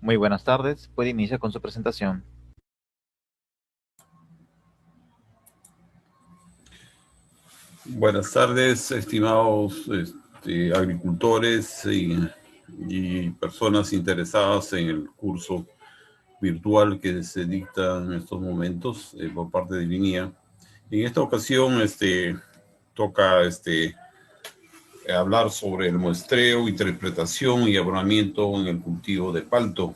Muy buenas tardes, puede iniciar con su presentación. Buenas tardes, estimados agricultores y personas interesadas en el curso virtual que se dicta en estos momentos por parte de Linea. En esta ocasión toca hablar sobre el muestreo, interpretación y abonamiento en el cultivo de palto.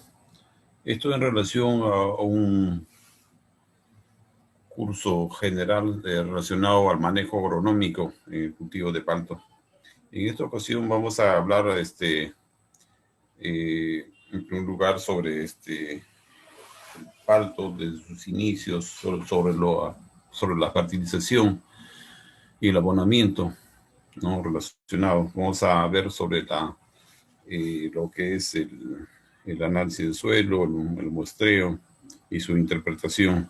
Esto en relación a un curso general relacionado al manejo agronómico en el cultivo de palto. En esta ocasión vamos a hablar en primer lugar sobre el palto desde sus inicios, sobre la fertilización y el abonamiento, ¿no? Relacionado. Vamos a ver sobre lo que es el análisis del suelo, el muestreo y su interpretación.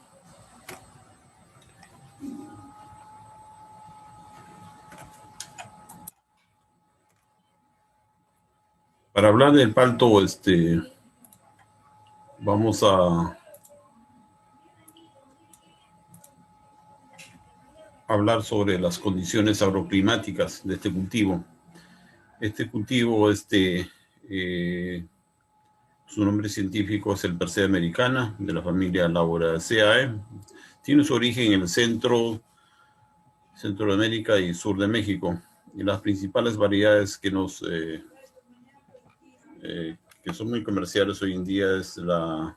Para hablar del palto, vamos a hablar sobre las condiciones agroclimáticas de este cultivo. Este cultivo, su nombre científico es el Persea americana, de la familia Lauraceae. Tiene su origen en el centro de América y sur de México. Y las principales variedades que son muy comerciales hoy en día es la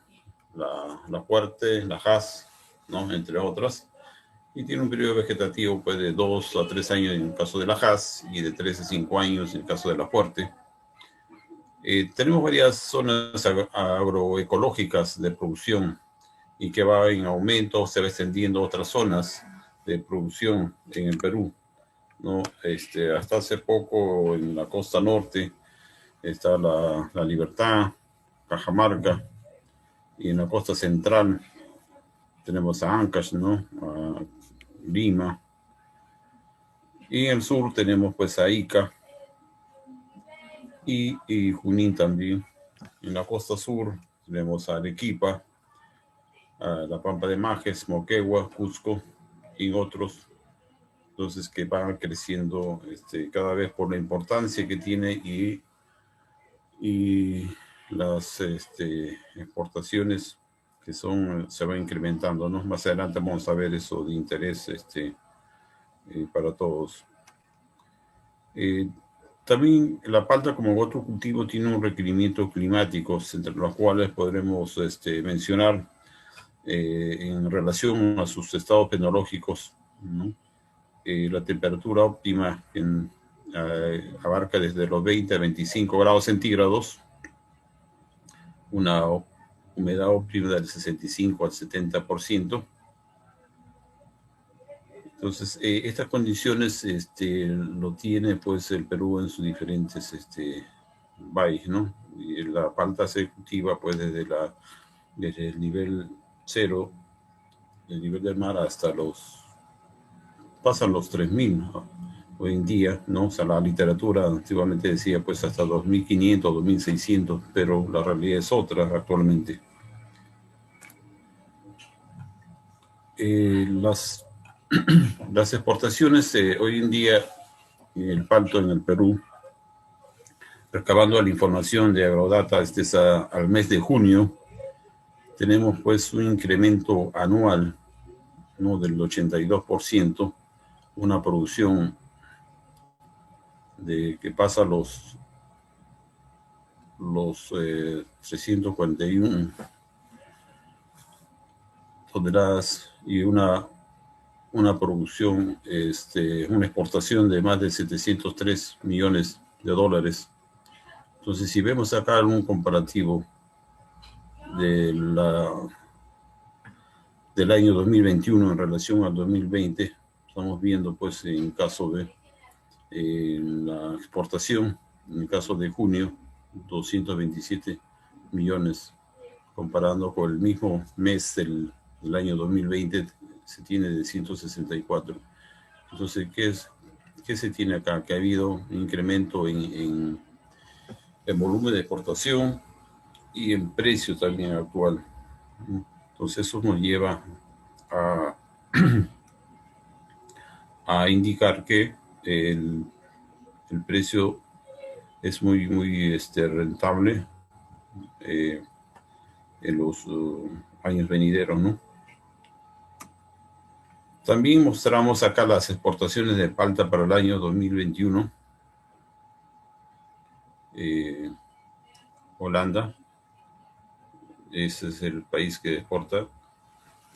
fuerte, la Hass, ¿no? Entre otras. Y tiene un periodo vegetativo pues, de 2 a 3 años en el caso de la Hass y de 3 a 5 años en el caso de la fuerte. Tenemos varias zonas agroecológicas de producción y que va en aumento, se va extendiendo a otras zonas de producción en el Perú, ¿no? Hasta hace poco en la costa norte está la Libertad, Cajamarca, y en la costa central tenemos a Ancash, ¿no? A Lima, y en el sur tenemos pues a Ica y Junín también. En la costa sur tenemos a Arequipa, a la Pampa de Majes, Moquegua, Cusco y otros. Entonces que van creciendo cada vez por la importancia que tiene y las exportaciones que se van incrementando, ¿no? Más adelante vamos a ver eso de interés para todos. También la palta, como otro cultivo, tiene un requerimiento climáticos, entre los cuales podremos mencionar en relación a sus estados fenológicos, ¿no? La temperatura óptima abarca desde los 20 a 25 grados centígrados, una humedad óptima del 65 al 70%. Entonces, estas condiciones lo tiene pues el Perú en sus diferentes valles, ¿no? Y la palta se cultiva pues desde el nivel cero, el nivel del mar, pasan los 3000, ¿no? Hoy en día, ¿no? O sea, la literatura antiguamente decía pues hasta 2500, 2600, pero la realidad es otra actualmente. Las exportaciones hoy en día, el palto en el Perú, recabando la información de Agrodata al mes de junio, tenemos pues un incremento anual, ¿no? Del 82%, una producción que pasa los 341 toneladas y una producción, una exportación de más de 703 millones de dólares. Entonces, si vemos acá un comparativo de del año 2021 en relación al 2020, estamos viendo pues en caso de la exportación, en el caso de junio, 227 millones, comparando con el mismo mes del año 2020, se tiene de 164. Entonces, ¿qué se tiene acá? Que ha habido un incremento en volumen de exportación y en precio también actual. Entonces eso nos lleva a, a indicar que el precio es muy rentable en los años venideros, ¿no? También mostramos acá las exportaciones de palta para el año 2021. Holanda, ese es el país que exporta.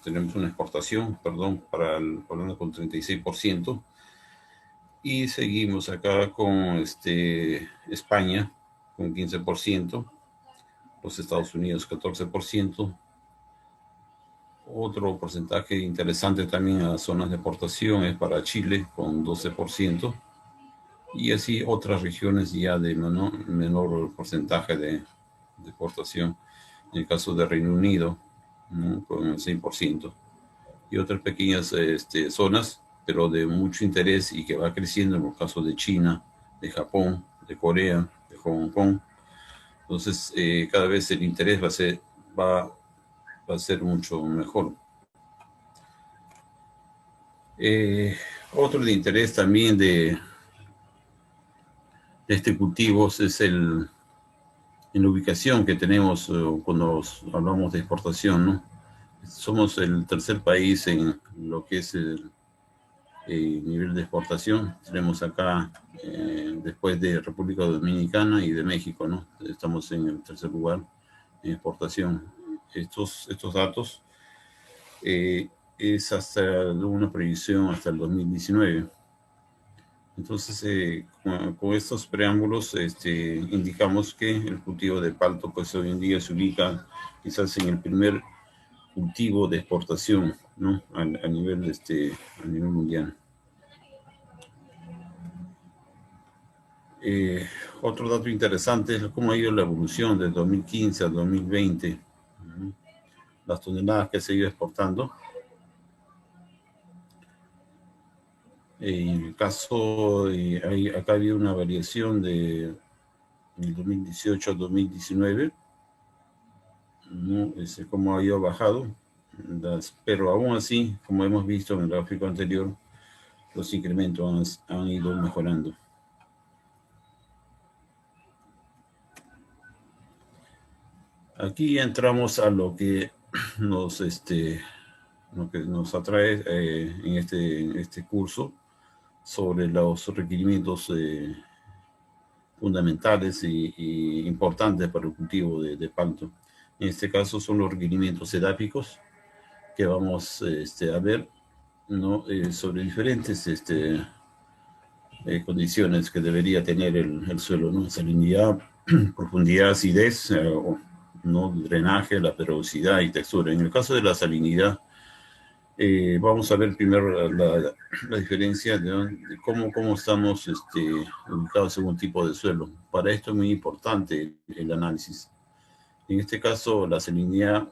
Tenemos una exportación, perdón, para Holanda con 36%. Y seguimos acá con España con 15%, los Estados Unidos 14%. Otro porcentaje interesante también a zonas de exportación es para Chile con 12%. Y así otras regiones ya de menor porcentaje de exportación. En el caso de Reino Unido, ¿no? Con el 6%. Y otras pequeñas zonas, pero de mucho interés y que va creciendo en los casos de China, de Japón, de Corea, de Hong Kong. Entonces, cada vez el interés va a ser mucho mejor. Otro de interés también de este cultivo es en la ubicación que tenemos cuando hablamos de exportación, ¿no? Somos el tercer país en lo que es el nivel de exportación. Tenemos acá, después de República Dominicana y de México, ¿no? Estamos en el tercer lugar en exportación. Estos datos es hasta una previsión hasta el 2019. Entonces, con estos preámbulos, indicamos que el cultivo de palto, pues hoy en día se ubica quizás en el primer cultivo de exportación, ¿no? A nivel mundial. Otro dato interesante es cómo ha ido la evolución de 2015 a 2020, las toneladas que se ha ido exportando. En el caso, acá había una variación de 2018 a 2019, ¿no? Cómo ha ido bajado, pero aún así, como hemos visto en el gráfico anterior, los incrementos han ido mejorando. Aquí entramos a lo que nos atrae en este curso sobre los requerimientos fundamentales y importantes para el cultivo de palto. En este caso son los requerimientos edáficos que vamos a ver, ¿no? Sobre diferentes condiciones que debería tener el suelo, ¿no? Salinidad, profundidad, acidez, ¿no? Drenaje, la periodicidad y textura. En el caso de la salinidad, vamos a ver primero la diferencia de cómo estamos ubicados en un tipo de suelo. Para esto es muy importante el análisis. En este caso, la salinidad,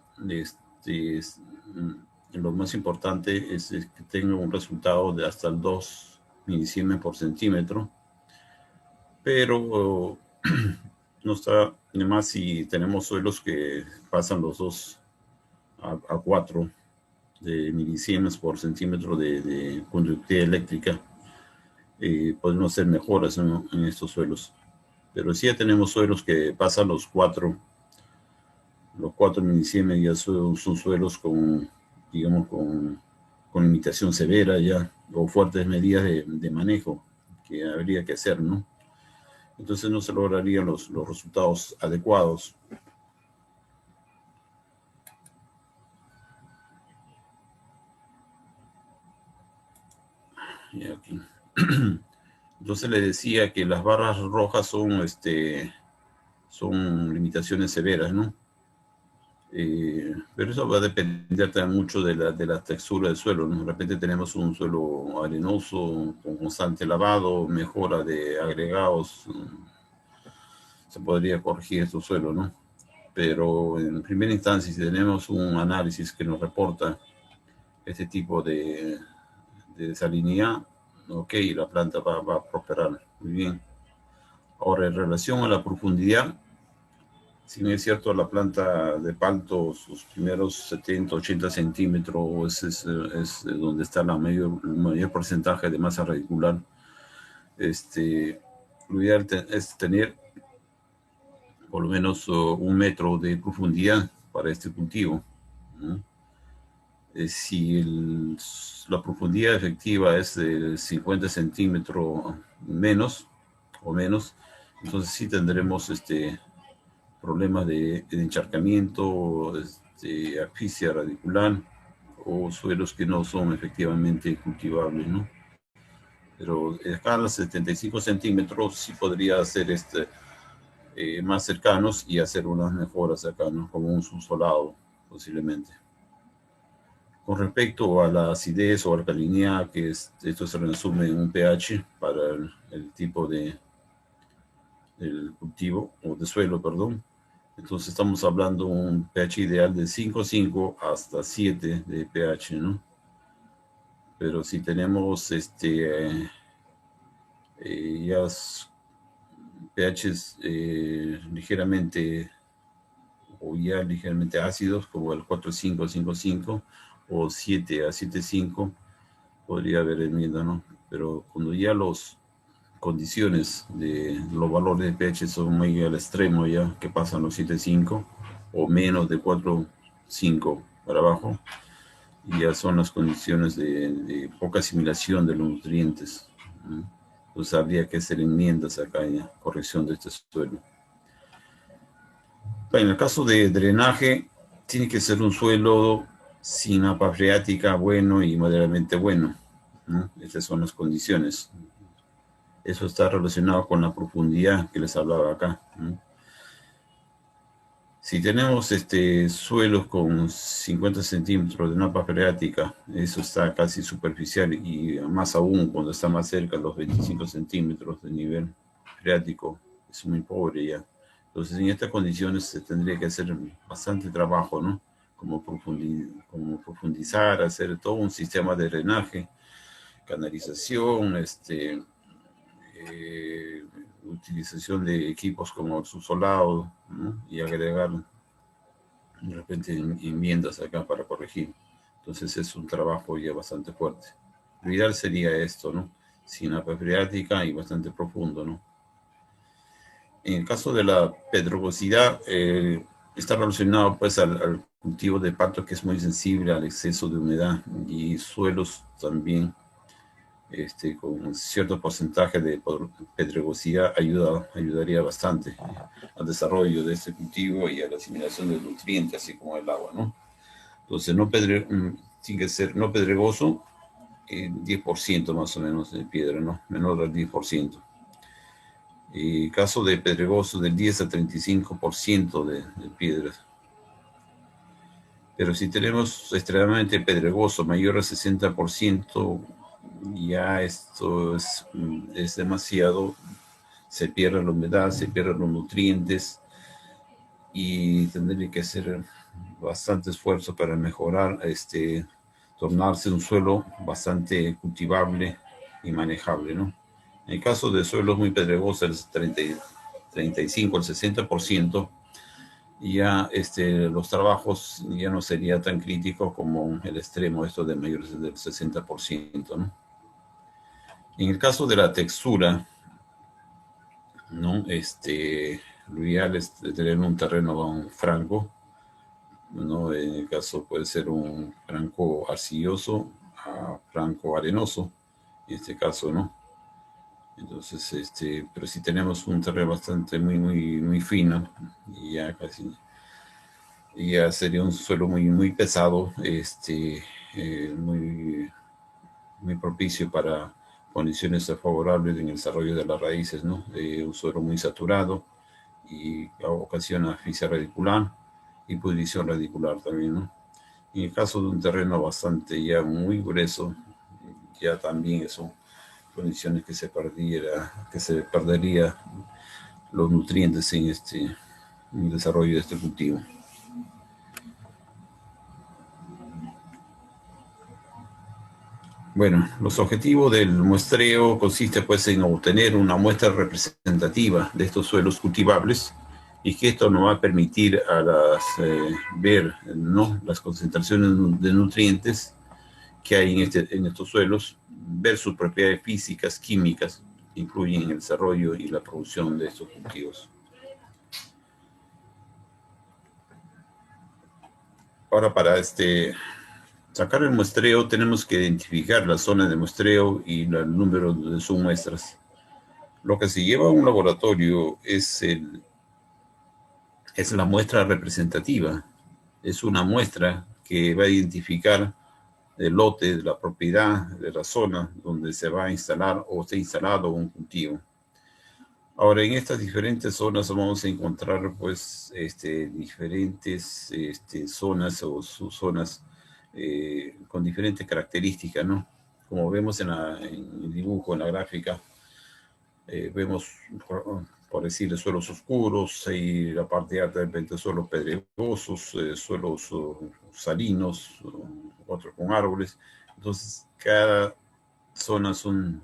lo más importante es que tenga un resultado de hasta el 2 milisiemens por centímetro, pero no está de más si tenemos suelos que pasan los 2 a 4 de milisiemens por centímetro de conductividad eléctrica. Podemos hacer mejoras en estos suelos. Pero si ya tenemos suelos que pasan los 4 milisiemens, ya son suelos con, digamos, con limitación severa ya, o fuertes medidas de manejo que habría que hacer, ¿no? Entonces no se lograrían los resultados adecuados. Y aquí. Entonces le decía que las barras rojas son limitaciones severas, ¿no? Pero eso va a depender también mucho de la textura del suelo, ¿no? De repente tenemos un suelo arenoso con constante lavado, mejora de agregados, se podría corregir este suelo, ¿no? Pero en primera instancia, si tenemos un análisis que nos reporta este tipo de salinidad, ok, la planta va a prosperar muy bien. Ahora, en relación a la profundidad, Si bien es cierto, la planta de palto, sus primeros 70, 80 centímetros es donde está el mayor porcentaje de masa radicular. Lo ideal es tener por lo menos 1 metro de profundidad para este cultivo, ¿no? Si la profundidad efectiva es de 50 centímetros menos o menos, entonces sí tendremos problemas de encharcamiento, asfixia radicular o suelos que no son efectivamente cultivables, ¿no? Pero acá a los 75 centímetros sí podría ser más cercanos y hacer unas mejoras acá, ¿no? Como un subsolado, posiblemente. Con respecto a la acidez o alcalinidad, esto se resume en un pH para el tipo del cultivo, o de suelo, perdón. Entonces estamos hablando de un pH ideal de 5,5 hasta 7 de pH, ¿no? Pero si tenemos ya pHs ligeramente o ya ligeramente ácidos, como el 4,5 a 5,5 o 7 a 7,5, podría haber enmienda, ¿no? Pero cuando ya las condiciones de los valores de pH son muy al extremo, ya que pasan los 7,5 o menos de 4,5 para abajo, y ya son las condiciones de poca asimilación de los nutrientes, ¿no? Entonces habría que hacer enmiendas acá, ya, corrección de este suelo. En el caso de drenaje, tiene que ser un suelo sin napa freática bueno y moderadamente bueno, ¿no? Estas son las condiciones. Eso está relacionado con la profundidad que les hablaba acá, ¿no? Si tenemos suelos con 50 centímetros de napa freática, eso está casi superficial, y más aún cuando está más cerca de los 25 centímetros de nivel freático, es muy pobre ya. Entonces, en estas condiciones se tendría que hacer bastante trabajo, ¿no? Como profundizar, hacer todo un sistema de drenaje, canalización, utilización de equipos como el subsolado, ¿no? Y agregar de repente enmiendas acá para corregir. Entonces es un trabajo ya bastante fuerte. Lo ideal sería esto, ¿no? Sin napa freática y bastante profundo, ¿no? En el caso de la pedregosidad, está relacionado pues al cultivo de pasto, que es muy sensible al exceso de humedad, y suelos también con cierto porcentaje de pedregosidad ayudaría bastante al desarrollo de este cultivo y a la asimilación de nutrientes, así como el agua, ¿no? Entonces, tiene que ser no pedregoso, 10% más o menos de piedra, ¿no? Menor al 10%. Y caso de pedregoso, del 10 a 35% de piedras. Pero si tenemos extremadamente pedregoso, mayor al 60%, ya esto es demasiado. Se pierde la humedad, se pierden los nutrientes, y tendría que hacer bastante esfuerzo para mejorar, tornarse un suelo bastante cultivable y manejable, ¿no? En el caso de suelos muy pedregosos, el 35 al 60%, ya los trabajos ya no sería tan crítico como el extremo, esto de mayores del 60%, ¿no? En el caso de la textura, ¿no? Lo ideal es tener un terreno franco, ¿no? En el caso puede ser un franco arcilloso a franco arenoso, en este caso, ¿no? Entonces, pero si tenemos un terreno bastante muy fino, y ya sería un suelo muy pesado, muy propicio para condiciones favorables en el desarrollo de las raíces, ¿no? Un suelo muy saturado y ocasiona asfixia radicular y pudrición radicular también, ¿no? En el caso de un terreno bastante ya muy grueso, ya también son condiciones que se perdería los nutrientes en el desarrollo de este cultivo. Bueno, los objetivos del muestreo consiste pues en obtener una muestra representativa de estos suelos cultivables y que esto nos va a permitir a ver, ¿no?, las concentraciones de nutrientes que hay en estos suelos, ver sus propiedades físicas, químicas, que influyen en el desarrollo y la producción de estos cultivos. Ahora, para sacar el muestreo, tenemos que identificar la zona de muestreo y el número de submuestras. Lo que se lleva a un laboratorio es la muestra representativa. Es una muestra que va a identificar el lote, de la propiedad, de la zona donde se va a instalar o se ha instalado un cultivo. Ahora, en estas diferentes zonas vamos a encontrar, pues, diferentes zonas o subzonas con diferentes características, ¿no? Como vemos en el dibujo, en la gráfica, vemos, por decir, suelos oscuros, y la parte alta de repente suelos pedregosos, suelos salinos, otros con árboles. Entonces, cada zona son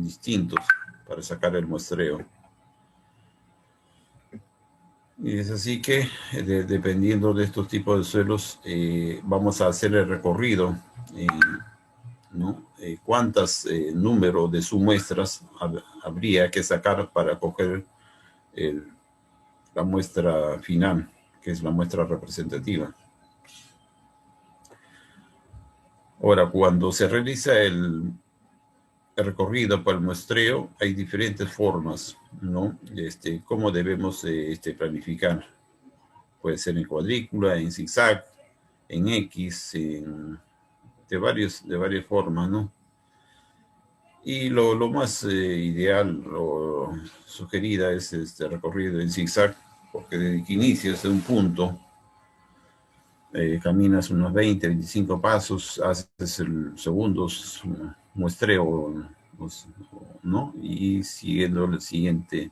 distintos para sacar el muestreo. Y es así que, dependiendo de estos tipos de suelos, vamos a hacer el recorrido, ¿no? ¿Cuántas números de submuestras habría que sacar para coger la muestra final, que es la muestra representativa? Ahora, cuando se realiza el recorrido para el muestreo, hay diferentes formas, ¿no? ¿Cómo debemos planificar? Puede ser en cuadrícula, en zigzag, en X, de varias formas, ¿no? Y lo más ideal o sugerida es este recorrido en zigzag, porque desde que inicias de un punto, caminas unos 20, 25 pasos, haces el segundo muestreo, ¿no? Y siguiendo el siguiente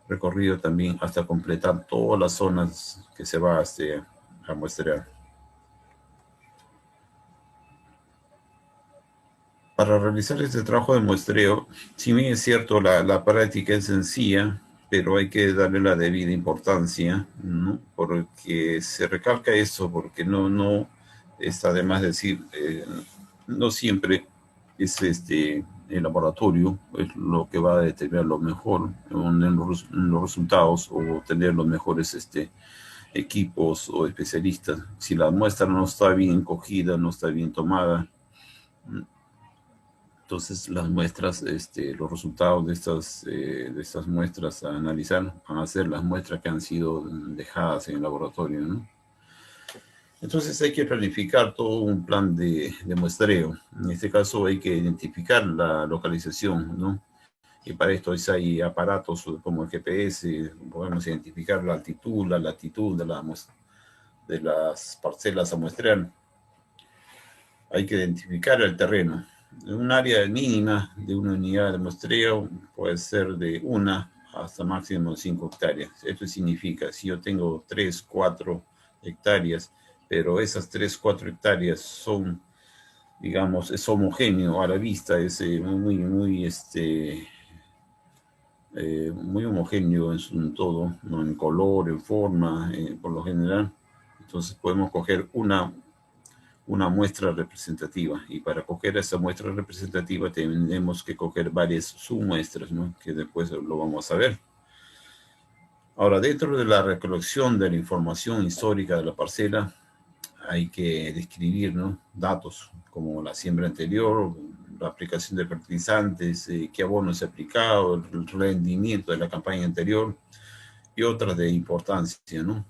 recorrido también hasta completar todas las zonas que se va a muestrear. Para realizar este trabajo de muestreo, si bien es cierto, la práctica es sencilla, pero hay que darle la debida importancia, ¿no? Porque se recalca eso, porque no está de más decir, no siempre es el laboratorio es lo que va a determinar lo mejor en los resultados o tener los mejores equipos o especialistas. Si la muestra no está bien cogida, no está bien tomada, entonces las muestras, los resultados de estas muestras a analizar van a ser las muestras que han sido dejadas en el laboratorio, ¿no? Entonces hay que planificar todo un plan de muestreo. En este caso hay que identificar la localización, ¿no? Y para esto hay aparatos como el GPS, podemos identificar la altitud, la latitud de las parcelas a muestrear. Hay que identificar el terreno. Un área mínima de una unidad de muestreo puede ser de 1 hasta máximo 5 hectáreas. Esto significa, si yo tengo 3, 4 hectáreas, pero esas 3, 4 hectáreas son, digamos, es homogéneo a la vista, es muy homogéneo en todo, ¿no? En color, en forma, por lo general. Entonces podemos coger una muestra representativa, y para coger esa muestra representativa tenemos que coger varias submuestras, ¿no? Que después lo vamos a ver. Ahora, dentro de la recolección de la información histórica de la parcela, hay que describir, ¿no?, datos como la siembra anterior, la aplicación de fertilizantes, qué abono se ha aplicado, el rendimiento de la campaña anterior y otras de importancia, ¿no?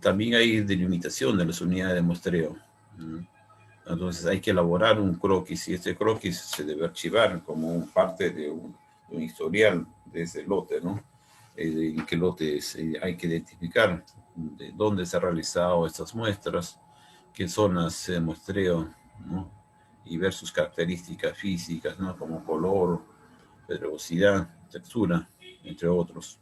También hay delimitación de las unidades de muestreo. Entonces hay que elaborar un croquis, y este croquis se debe archivar como parte de un historial de ese lote, ¿no? En qué lote hay que identificar de dónde se han realizado estas muestras, qué zonas se muestreo, ¿no? Y ver sus características físicas, ¿no? Como color, pedregosidad, textura, entre otros.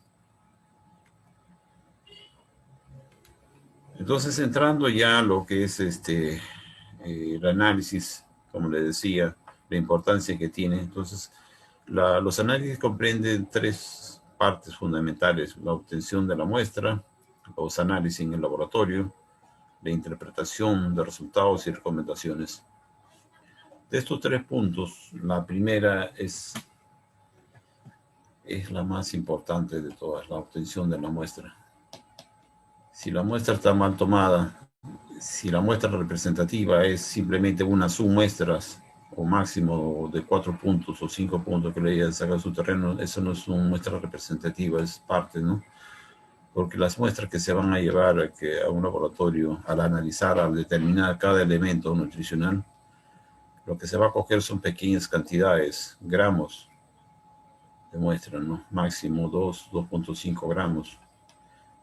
Entonces, entrando ya a lo que es el análisis, como le decía, la importancia que tiene. Entonces, los análisis comprenden partes fundamentales: la obtención de la muestra, los análisis en el laboratorio, la interpretación de resultados y recomendaciones. De estos 3 puntos, la primera es la más importante de todas, la obtención de la muestra. Si la muestra está mal tomada, si la muestra representativa es simplemente unas submuestras o máximo de 4 puntos o 5 puntos que le hayan sacado su terreno, eso no es una muestra representativa, es parte, ¿no? Porque las muestras que se van a llevar a un laboratorio, al analizar, al determinar cada elemento nutricional, lo que se va a coger son pequeñas cantidades, gramos de muestra, ¿no? Máximo 2.5 gramos.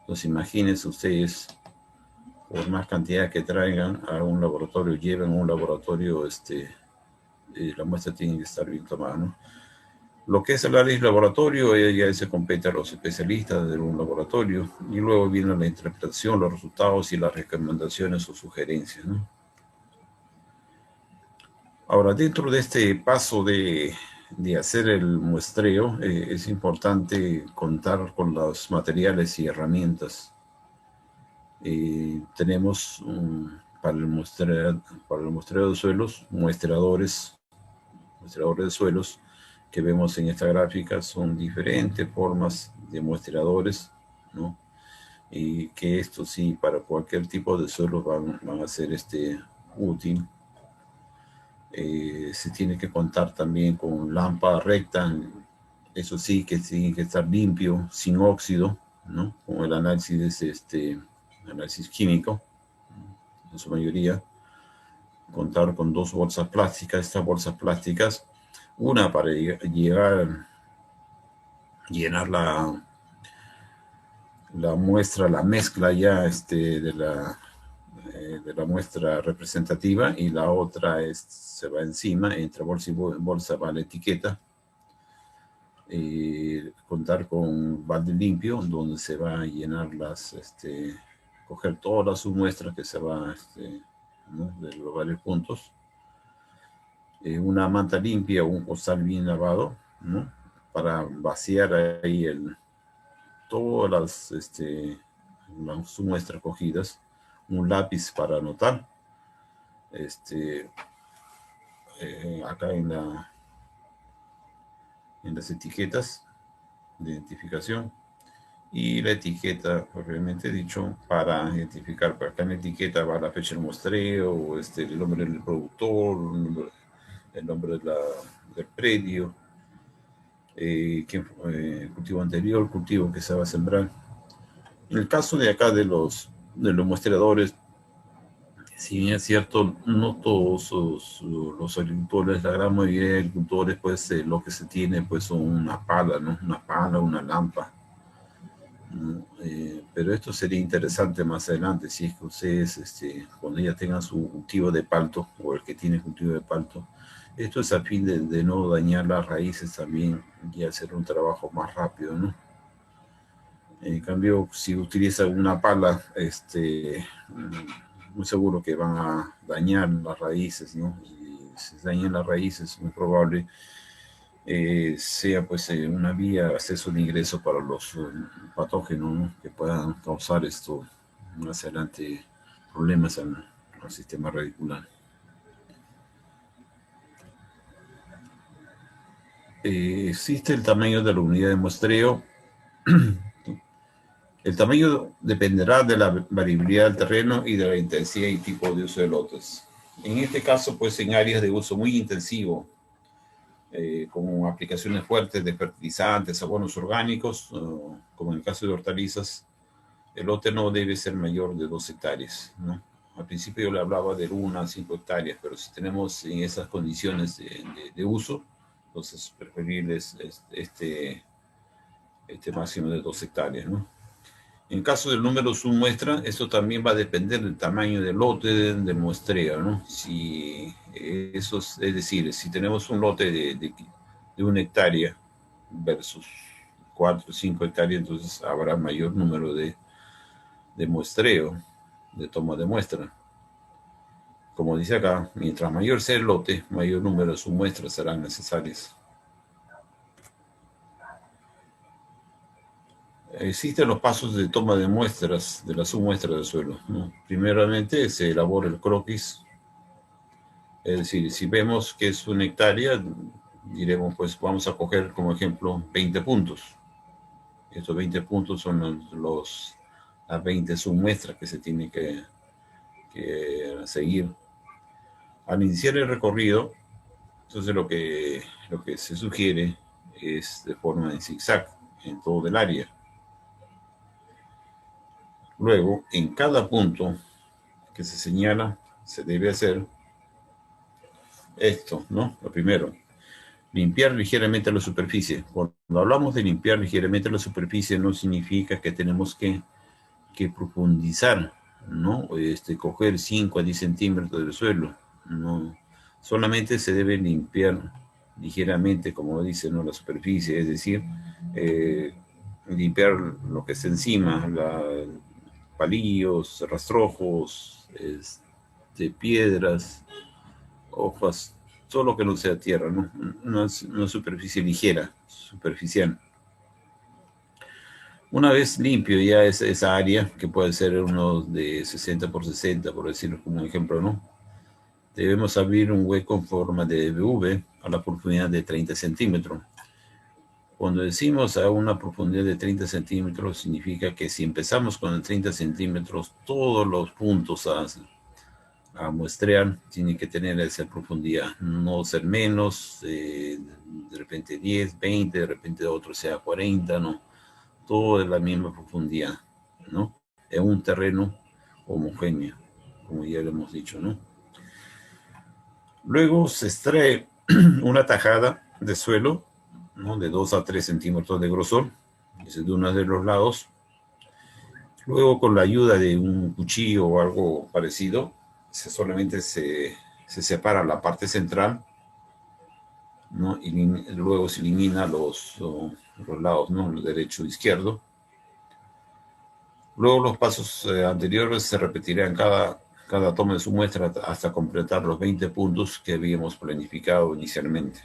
Entonces imagínense ustedes, por más cantidad que traigan a un laboratorio, lleven a un laboratorio, la muestra tiene que estar bien tomada, ¿no? Lo que es el análisis laboratorio, ya se compete a los especialistas de un laboratorio, y luego viene la interpretación, los resultados y las recomendaciones o sugerencias, ¿no? Ahora, dentro de este paso de hacer el muestreo, es importante contar con los materiales y herramientas. Tenemos para el muestreo de suelos, muestradores de suelos que vemos en esta gráfica. Son diferentes formas de muestradores, ¿no? Y que esto sí, para cualquier tipo de suelo van a ser útil. Se tiene que contar también con lámpara recta, eso sí, que tiene que estar limpio, sin óxido, ¿no? Con el análisis químico, en su mayoría. Contar con 2 bolsas plásticas. Estas bolsas plásticas, una para llenar la muestra, la mezcla ya de la muestra representativa, y la otra se va encima, entre bolsa y bolsa va la etiqueta. Contar con balde limpio donde se va a llenar coger todas las submuestras que se va, ¿no? De los varios puntos. Una manta limpia o un costal bien lavado, ¿no? Para vaciar ahí todas las submuestras cogidas. Un lápiz para anotar, acá en las etiquetas de identificación, y la etiqueta propiamente dicho para identificar. Acá en la etiqueta va la fecha del muestreo, el nombre del productor, el nombre del predio, cultivo anterior, cultivo que se va a sembrar. En el caso de acá de los muestreadores, si bien es cierto, no todos los agricultores, la gran mayoría de agricultores, pues lo que se tiene pues son una pala, ¿no? Una pala, una lampa, ¿no? Pero esto sería interesante más adelante, si es que ustedes, cuando ya tengan su cultivo de palto, o el que tiene cultivo de palto, esto es a fin de no dañar las raíces también, y hacer un trabajo más rápido, ¿no? En cambio, si utilizan una pala, muy seguro que van a dañar las raíces, ¿no? Y si dañan las raíces, muy probable sea pues una vía de acceso de ingreso para los patógenos, ¿no? Que puedan causar esto más adelante problemas al sistema radicular. Existe el tamaño de la unidad de muestreo. El tamaño dependerá de la variabilidad del terreno y de la intensidad y tipo de uso de lotes. En este caso, pues en áreas de uso muy intensivo, como aplicaciones fuertes de fertilizantes, abonos orgánicos, como en el caso de hortalizas, el lote no debe ser mayor de 2 hectáreas, ¿no? Al principio yo le hablaba de 1 a 5 hectáreas, pero si tenemos en esas condiciones de uso, entonces es preferible este máximo de 2 hectáreas, ¿no? En caso del número submuestra, esto también va a depender del tamaño del lote del muestreo, ¿no? Si es decir, si tenemos un lote de 1 hectárea versus 4 o 5 hectáreas, entonces habrá mayor número de muestreo, de toma de muestra. Como dice acá, mientras mayor sea el lote, mayor número de submuestras serán necesarias. Existen los pasos de toma de muestras, de la submuestra del suelo, ¿no? Primeramente se elabora el croquis, es decir, si vemos que es una hectárea, diremos, pues vamos a coger como ejemplo 20 puntos. Estos 20 puntos son las 20 submuestras que se tienen que seguir. Al iniciar el recorrido, entonces lo que se sugiere es de forma de zigzag en todo el área. Luego, en cada punto que se señala, se debe hacer esto, ¿no? Lo primero, limpiar ligeramente la superficie. Cuando hablamos de limpiar ligeramente la superficie, no significa que tenemos que profundizar, ¿no? Coger 5 a 10 centímetros del suelo, no. Solamente se debe limpiar ligeramente, como dice, ¿no? La superficie, es decir, limpiar lo que está encima, palillos, rastrojos, piedras, hojas, todo lo que no sea tierra, ¿no? Una superficie ligera, superficial. Una vez limpio ya esa área, que puede ser unos de 60 por 60, por decirlo como un ejemplo, ¿no? Debemos abrir un hueco en forma de V a la profundidad de 30 centímetros. Cuando decimos a una profundidad de 30 centímetros, significa que si empezamos con el 30 centímetros, todos los puntos a muestrear tienen que tener esa profundidad, no ser menos, de repente 10, 20, de repente otro sea 40, ¿no? Todo de la misma profundidad, ¿no? En un terreno homogéneo, como ya lo hemos dicho, ¿no? Luego se extrae una tajada de suelo, ¿no? De 2 a 3 centímetros de grosor, ese de uno de los lados. Luego, con la ayuda de un cuchillo o algo parecido, solamente se separa la parte central, ¿no? Y luego se elimina los lados, ¿no? El derecho e izquierdo. Luego los pasos anteriores se repetirán cada toma de su muestra hasta completar los 20 puntos que habíamos planificado inicialmente.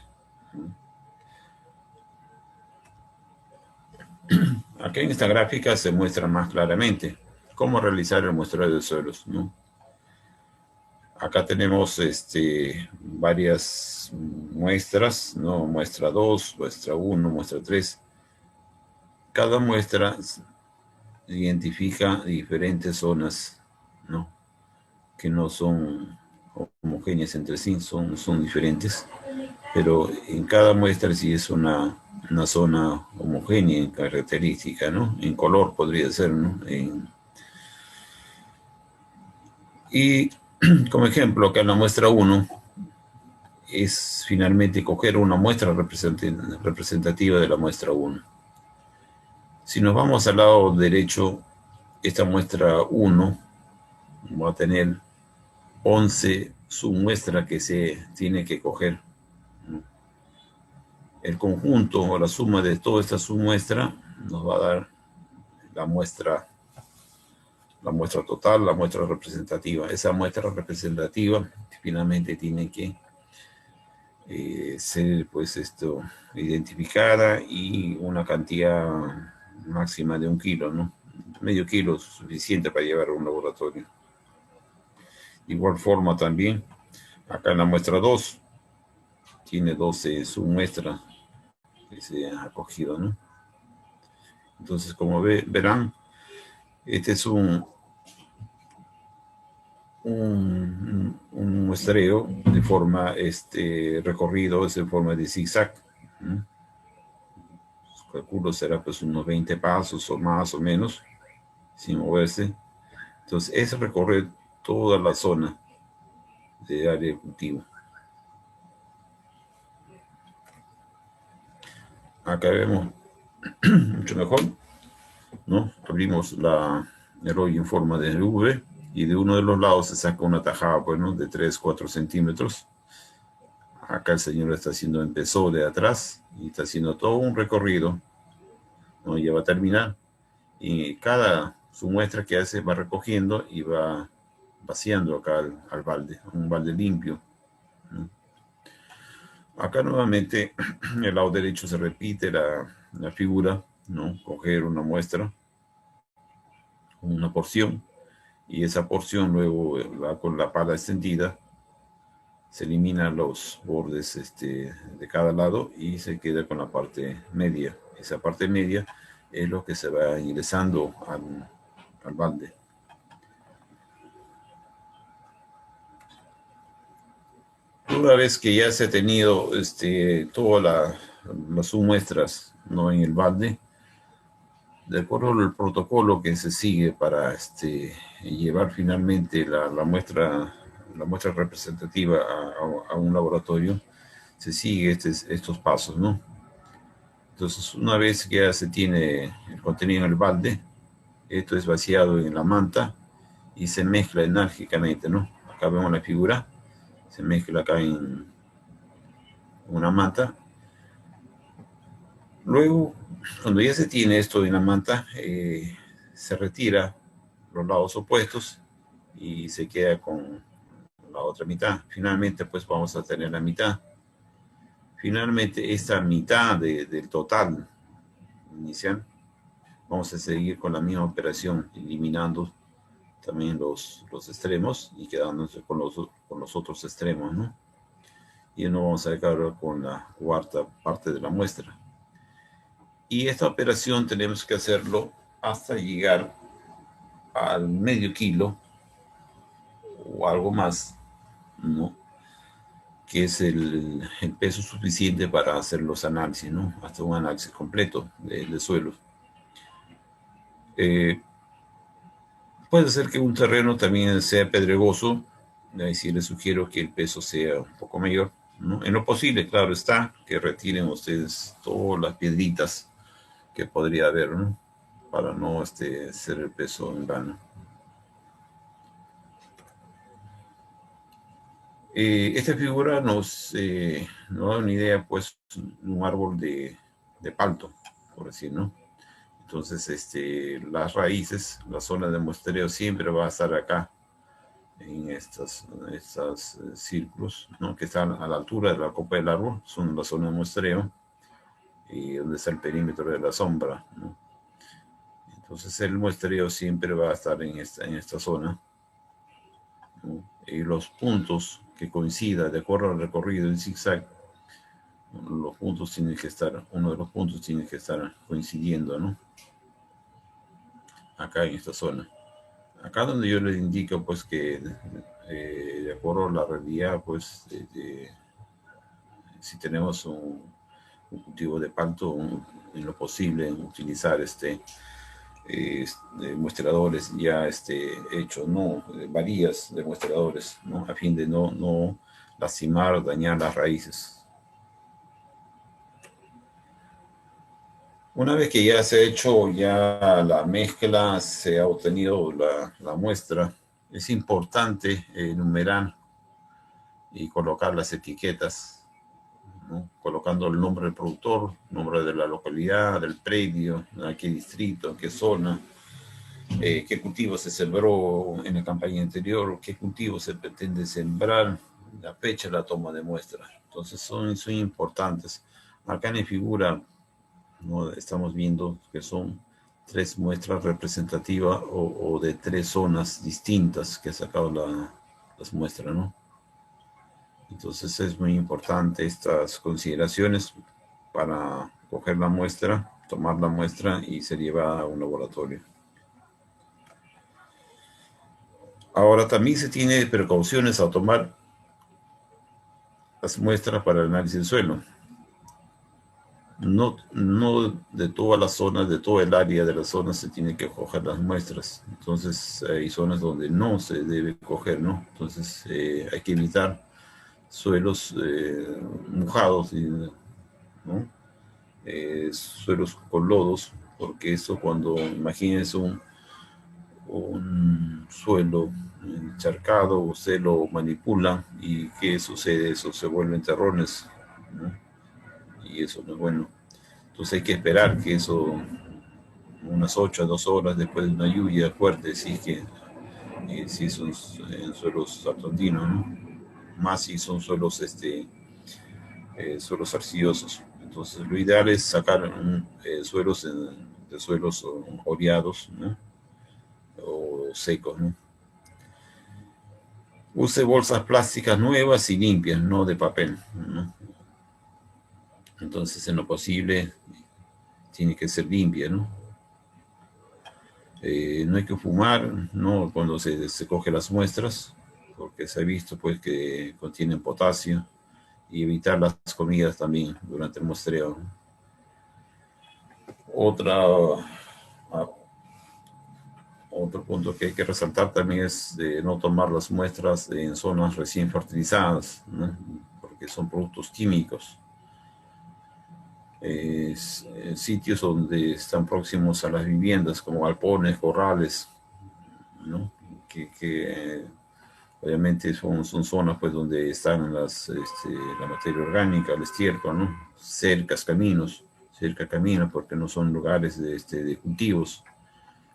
Aquí en esta gráfica se muestra más claramente cómo realizar el muestreo de suelos, ¿no? Acá tenemos varias muestras, ¿no? Muestra 2, muestra 1, muestra 3. Cada muestra identifica diferentes zonas, ¿no? Que no son homogéneas entre sí, son diferentes, pero en cada muestra sí es una zona homogénea en característica, ¿no? En color podría ser, ¿no? Y como ejemplo, acá en la muestra 1 es finalmente coger una muestra representativa de la muestra 1. Si nos vamos al lado derecho, esta muestra 1 va a tener 11 submuestras que se tiene que coger. El conjunto o la suma de toda esta submuestra nos va a dar la muestra total, la muestra representativa. Esa muestra representativa finalmente tiene que ser pues identificada y una cantidad máxima de 1 kilo, ¿no? Medio kilo es suficiente para llevar a un laboratorio. De igual forma también, acá en la muestra 2, tiene 12 submuestras que se han acogido, ¿no? Entonces, como verán, este es un muestreo de forma, recorrido es en forma de zigzag, ¿no? Calculo será pues unos 20 pasos o más o menos, sin moverse. Entonces, es recorrer toda la zona de área de cultivo. Acá vemos mucho mejor, ¿no? Abrimos el hoyo en forma de V y de uno de los lados se saca una tajada, pues, ¿no? De 3, 4 centímetros. Acá el señor empezó de atrás y está haciendo todo un recorrido, ¿no? Ya va a terminar y cada su muestra que hace va recogiendo y va vaciando acá al balde, un balde limpio, ¿no? Acá nuevamente el lado derecho se repite la figura, ¿no? Coger una muestra, una porción, y esa porción luego con la pala extendida se eliminan los bordes de cada lado y se queda con la parte media. Esa parte media es lo que se va ingresando al balde. Una vez que ya se ha tenido todas las muestras, ¿no?, en el balde, de acuerdo al protocolo que se sigue para llevar finalmente la muestra representativa a un laboratorio, se sigue estos pasos, ¿no? Entonces, una vez que ya se tiene el contenido en el balde, esto es vaciado en la manta y se mezcla enérgicamente, ¿no? Acá vemos la figura, se mezcla acá en una manta. Luego, cuando ya se tiene esto en la manta, se retira los lados opuestos y se queda con la otra mitad. Finalmente, pues vamos a tener la mitad. Finalmente, esta mitad del total inicial, vamos a seguir con la misma operación, eliminando también los extremos y quedándonos con los otros extremos, ¿no? Y nos vamos a quedar con la cuarta parte de la muestra. Y esta operación tenemos que hacerlo hasta llegar al medio kilo o algo más, ¿no? Que es el peso suficiente para hacer los análisis, ¿no? Hasta un análisis completo de suelos. Puede ser que un terreno también sea pedregoso, ahí sí les sugiero que el peso sea un poco mayor, ¿no? En lo posible, claro está, que retiren ustedes todas las piedritas que podría haber, ¿no? Para no hacer el peso en vano. Esta figura nos da una idea, pues, de un árbol de palto, por decir, ¿no? Entonces, las raíces, la zona de muestreo siempre va a estar acá, en estos círculos, ¿no?, que están a la altura de la copa del árbol, son la zona de muestreo, y donde está el perímetro de la sombra, ¿no? Entonces, el muestreo siempre va a estar en esta zona, ¿no? Y los puntos que coincidan de acuerdo al recorrido en zigzag, los puntos tienen que estar, uno de los puntos tiene que estar coincidiendo, ¿no? Acá en esta zona. Acá donde yo les indico, pues, que de acuerdo a la realidad, pues, si tenemos un cultivo de palto, en lo posible utilizar muestradores ya hechos, no varillas de muestradores, ¿no?, a fin de no lastimar o dañar las raíces. Una vez que ya se ha hecho ya la mezcla, se ha obtenido la muestra, es importante enumerar y colocar las etiquetas, ¿no?, colocando el nombre del productor, nombre de la localidad, del predio, a qué distrito, qué zona, qué cultivo se sembró en la campaña anterior, qué cultivo se pretende sembrar, la fecha de la toma de muestra. Entonces son importantes. Acá en la figura, ¿no?, estamos viendo que son 3 muestras representativas o de 3 zonas distintas que ha sacado las muestras, ¿no? Entonces es muy importante estas consideraciones para coger la muestra, tomar la muestra y ser llevada a un laboratorio. Ahora también se tiene precauciones al tomar las muestras para el análisis del suelo. No de todas las zonas, de todo el área de las zonas se tiene que coger las muestras. Entonces hay zonas donde no se debe coger, ¿no? Entonces hay que evitar suelos mojados, ¿no? Suelos con lodos, porque eso, cuando imagines un suelo encharcado, usted lo manipula y ¿qué sucede? Eso se vuelven terrones, ¿no? Y eso no es bueno. Entonces hay que esperar que eso, unas 8 a 2 horas después de una lluvia fuerte, si son suelos artondinos, ¿no? Más si son suelos arcillosos. Entonces, lo ideal es sacar suelos de suelos oreados, ¿no? O secos, ¿no? Use bolsas plásticas nuevas y limpias, no de papel, ¿no? Entonces, en lo posible, tiene que ser limpia, ¿no? No hay que fumar, ¿no? Cuando se coge las muestras, porque se ha visto pues que contienen potasio, y evitar las comidas también durante el muestreo. Otra, ah, Otro punto que hay que resaltar también es de no tomar las muestras en zonas recién fertilizadas, ¿no? Porque son productos químicos. Sitios donde están próximos a las viviendas, como galpones, corrales, ¿no? Que obviamente son zonas pues, donde están la materia orgánica, el estiércol, ¿no? Cerca caminos, porque no son lugares de cultivos,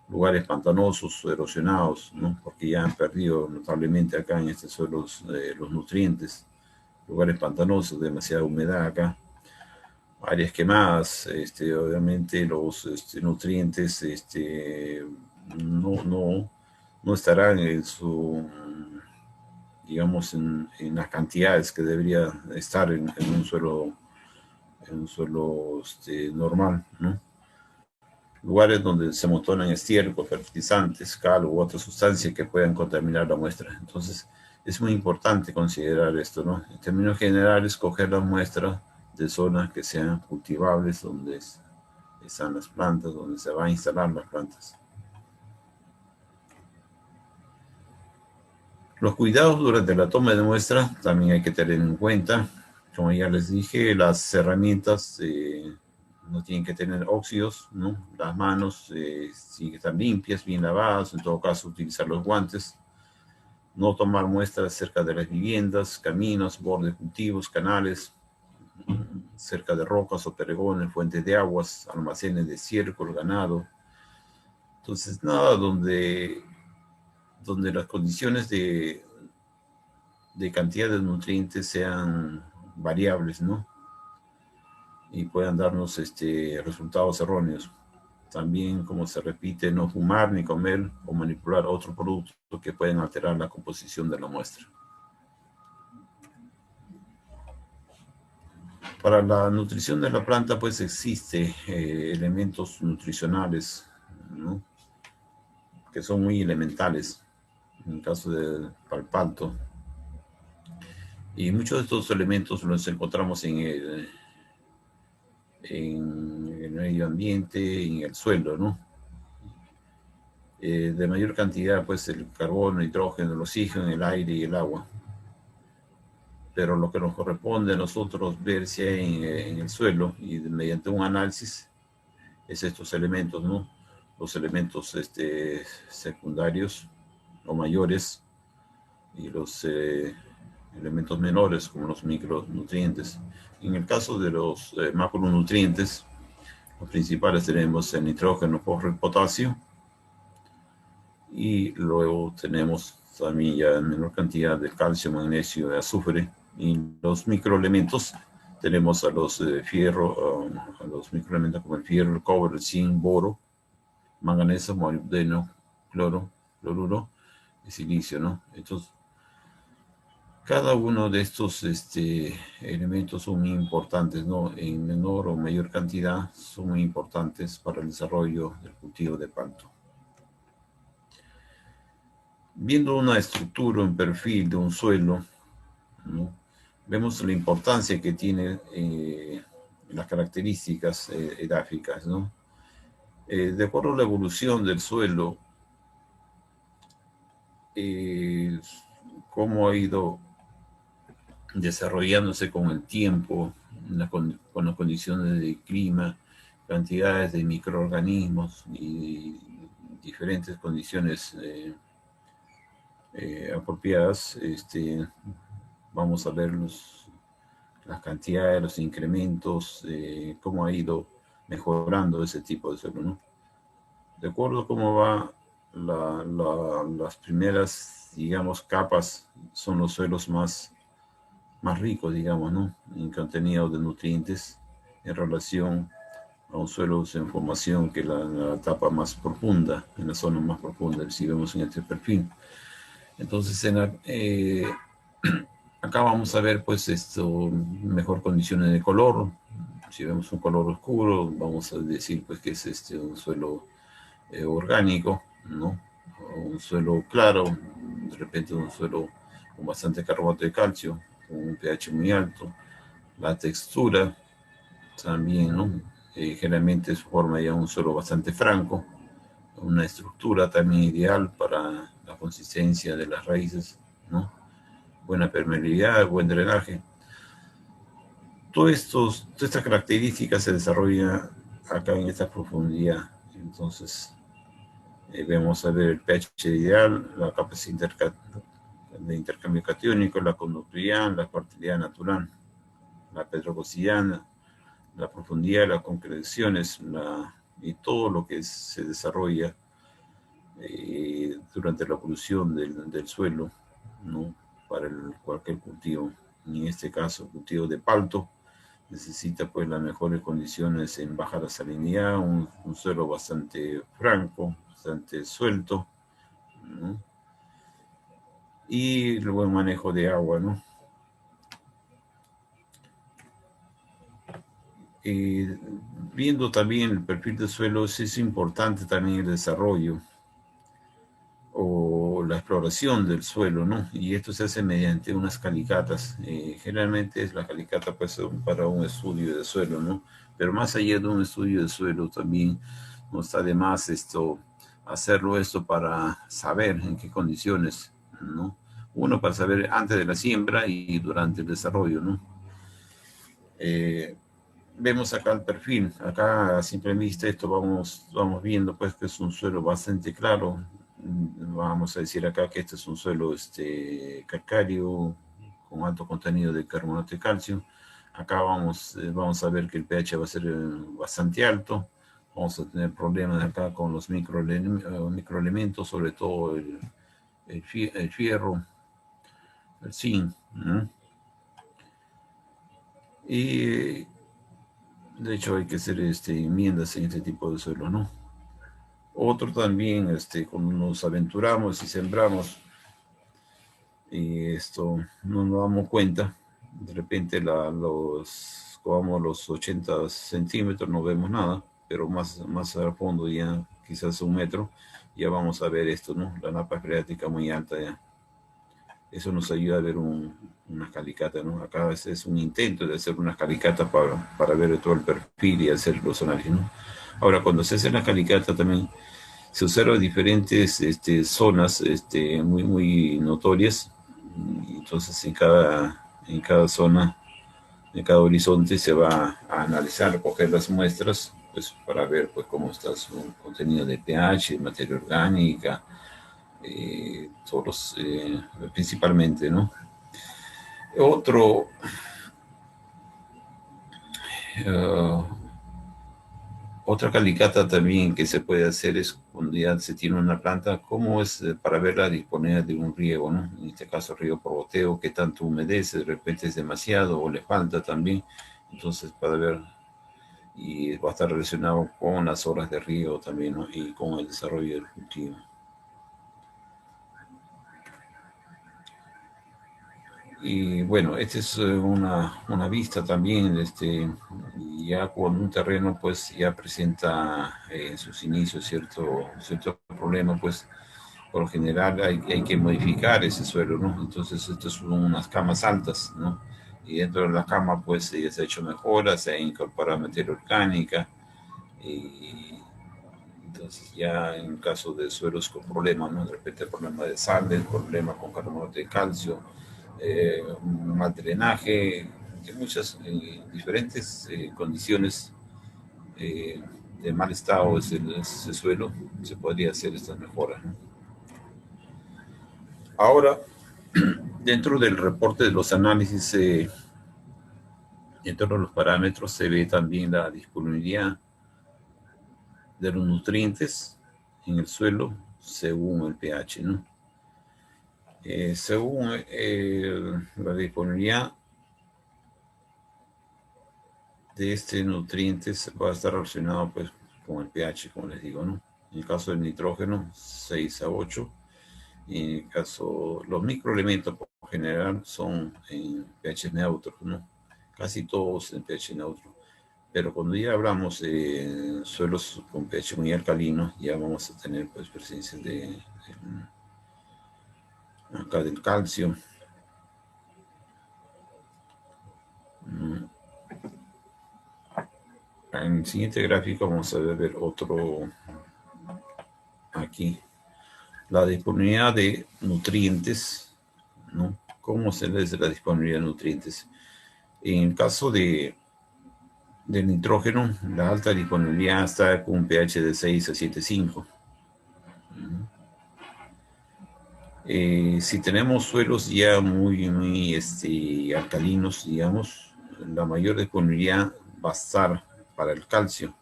lugares pantanosos, erosionados, ¿no? Porque ya han perdido notablemente acá en estos suelos los nutrientes, lugares pantanosos, demasiada humedad acá, áreas quemadas, obviamente los nutrientes no estarán en digamos, en las cantidades que debería estar en un suelo normal, ¿no? Lugares donde se amontonan estiércol, fertilizantes, cal u otras sustancias que puedan contaminar la muestra. Entonces, es muy importante considerar esto, ¿no? En términos generales, coger la muestra de zonas que sean cultivables, donde están las plantas, donde se van a instalar las plantas. Los cuidados durante la toma de muestra también hay que tener en cuenta. Como ya les dije, las herramientas no tienen que tener óxidos, ¿no? Las manos tienen que estar limpias, bien lavadas, en todo caso utilizar los guantes. No tomar muestras cerca de las viviendas, caminos, bordes de cultivos, canales, cerca de rocas o perdigones, fuentes de aguas, almacenes de estiércol, ganado. Entonces, nada donde las condiciones de cantidad de nutrientes sean variables, ¿no? Y puedan darnos resultados erróneos. También, como se repite, no fumar ni comer o manipular otros productos que pueden alterar la composición de la muestra. Para la nutrición de la planta, pues existe elementos nutricionales, ¿no? Que son muy elementales, en el caso del palpalto. Y muchos de estos elementos los encontramos en el medio ambiente, en el suelo, ¿no? De mayor cantidad, pues el carbono, el hidrógeno, el oxígeno, el aire y el agua. Pero lo que nos corresponde a nosotros ver si hay en el suelo y mediante un análisis es estos elementos, ¿no? Los elementos secundarios o mayores y los elementos menores como los micronutrientes. En el caso de los macronutrientes, los principales tenemos el nitrógeno, fósforo y potasio, y luego tenemos también ya en menor cantidad de calcio, magnesio y azufre. Y los microelementos tenemos a los fierro, a los microelementos como el fierro, el cobre, el zinc, boro, manganeso, molibdeno, cloro, cloruro y silicio, ¿no? Entonces, cada uno de estos elementos son muy importantes, ¿no? En menor o mayor cantidad son muy importantes para el desarrollo del cultivo de palto. Viendo una estructura, un perfil de un suelo, ¿no? Vemos la importancia que tiene las características edáficas, ¿no? De acuerdo a la evolución del suelo, cómo ha ido desarrollándose con el tiempo, con las condiciones de clima, cantidades de microorganismos y diferentes condiciones apropiadas, vamos a ver las cantidades, los incrementos, cómo ha ido mejorando ese tipo de suelo, ¿no? De acuerdo a cómo va las primeras, digamos, capas, son los suelos más ricos, digamos, ¿no? En contenido de nutrientes. en relación a un suelo en formación que la etapa más profunda, en la zona más profunda, si vemos en este perfil. Entonces, acá vamos a ver pues mejor condiciones de color. Si vemos un color oscuro, vamos a decir pues que es un suelo orgánico, ¿no? O un suelo claro, de repente un suelo con bastante carbonato de calcio, con un pH muy alto. La textura también, ¿no? Generalmente se forma ya un suelo bastante franco, una estructura también ideal para la consistencia de las raíces, ¿no? Buena permeabilidad, buen drenaje. Todas estas características se desarrollan acá en esta profundidad. Entonces, vemos a ver el pH ideal, la capacidad de intercambio catiónico, la conductividad, la fertilidad natural, la pedrogosiana, la profundidad, las concreciones y todo lo que se desarrolla durante la evolución del suelo, ¿no? Para cualquier cultivo. En este caso, cultivo de palto, necesita pues las mejores condiciones en baja la salinidad, un suelo bastante franco, bastante suelto, ¿no? Y el buen manejo de agua, ¿no? Eh, Viendo también el perfil de suelos, es importante también el desarrollo o la exploración del suelo, ¿no? Y esto se hace mediante unas calicatas. Generalmente es la calicata pues para un estudio de suelo, ¿no? Pero más allá de un estudio de suelo también no está de más hacerlo esto para saber en qué condiciones, ¿no? Uno para saber antes de la siembra y durante el desarrollo, ¿no? Vemos acá el perfil, acá a simple vista esto vamos viendo pues que es un suelo bastante claro. Vamos a decir acá que este es un suelo calcáreo con alto contenido de carbonato de calcio. Acá vamos a ver que el pH va a ser bastante alto. Vamos a tener problemas acá con los microelementos, sobre todo el fierro, el zinc, ¿no? Y de hecho hay que hacer enmiendas en este tipo de suelo, ¿no? Otro también, cuando nos aventuramos y sembramos, y esto no nos damos cuenta, de repente cavamos los 80 centímetros, no vemos nada, pero más al fondo, ya quizás 1 metro, ya vamos a ver esto, ¿no? La napa freática muy alta ya. Eso nos ayuda a ver una calicata, ¿no? Acá es un intento de hacer una calicata para ver todo el perfil y hacer los análisis, ¿no? Ahora, cuando se hace la calicata también se observan diferentes zonas muy notorias. Entonces, en cada zona, en cada horizonte, se va a analizar, coger las muestras, pues para ver pues, cómo está su contenido de pH, materia orgánica, principalmente, ¿no? Otro, uh, Otra calicata también que se puede hacer es cuando ya se tiene una planta, cómo es para ver la disponibilidad de un riego, ¿no? En este caso, riego por goteo, qué tanto humedece, de repente es demasiado o le falta también. Entonces, para ver, y va a estar relacionado con las horas de riego también, ¿no? Y con el desarrollo del cultivo. Y bueno, esta es una vista también, ya cuando un terreno pues ya presenta en sus inicios cierto problema, pues por lo general hay que modificar ese suelo, ¿no? Entonces, estas son unas camas altas, ¿no? Y dentro de la cama, pues, ya se ha hecho mejoras, se ha incorporado materia orgánica, y entonces ya en caso de suelos con problemas, ¿no? De repente problema de sales, problema con carbonato de calcio, mal drenaje, de muchas diferentes condiciones eh, de mal estado ese suelo, se podría hacer estas mejoras, ¿no? Ahora, dentro del reporte de los análisis, dentro de los parámetros, se ve también la disponibilidad de los nutrientes en el suelo según el pH, ¿no? Según la disponibilidad, de este nutriente va a estar relacionado pues con el pH, como les digo, ¿no? En el caso del nitrógeno, 6 a 8. Y en el caso, los microelementos por general son en pH neutro, ¿no? Casi todos en pH neutro. Pero cuando ya hablamos de suelos con pH muy alcalino, ya vamos a tener pues presencia de acá del calcio. En el siguiente gráfico vamos a ver otro aquí. La disponibilidad de nutrientes, ¿no? ¿Cómo se les da la disponibilidad de nutrientes? En el caso del nitrógeno, la alta disponibilidad está con un pH de 6 a 7,5. Si tenemos suelos ya muy alcalinos, digamos, la mayor disponibilidad va a estar para el calcio,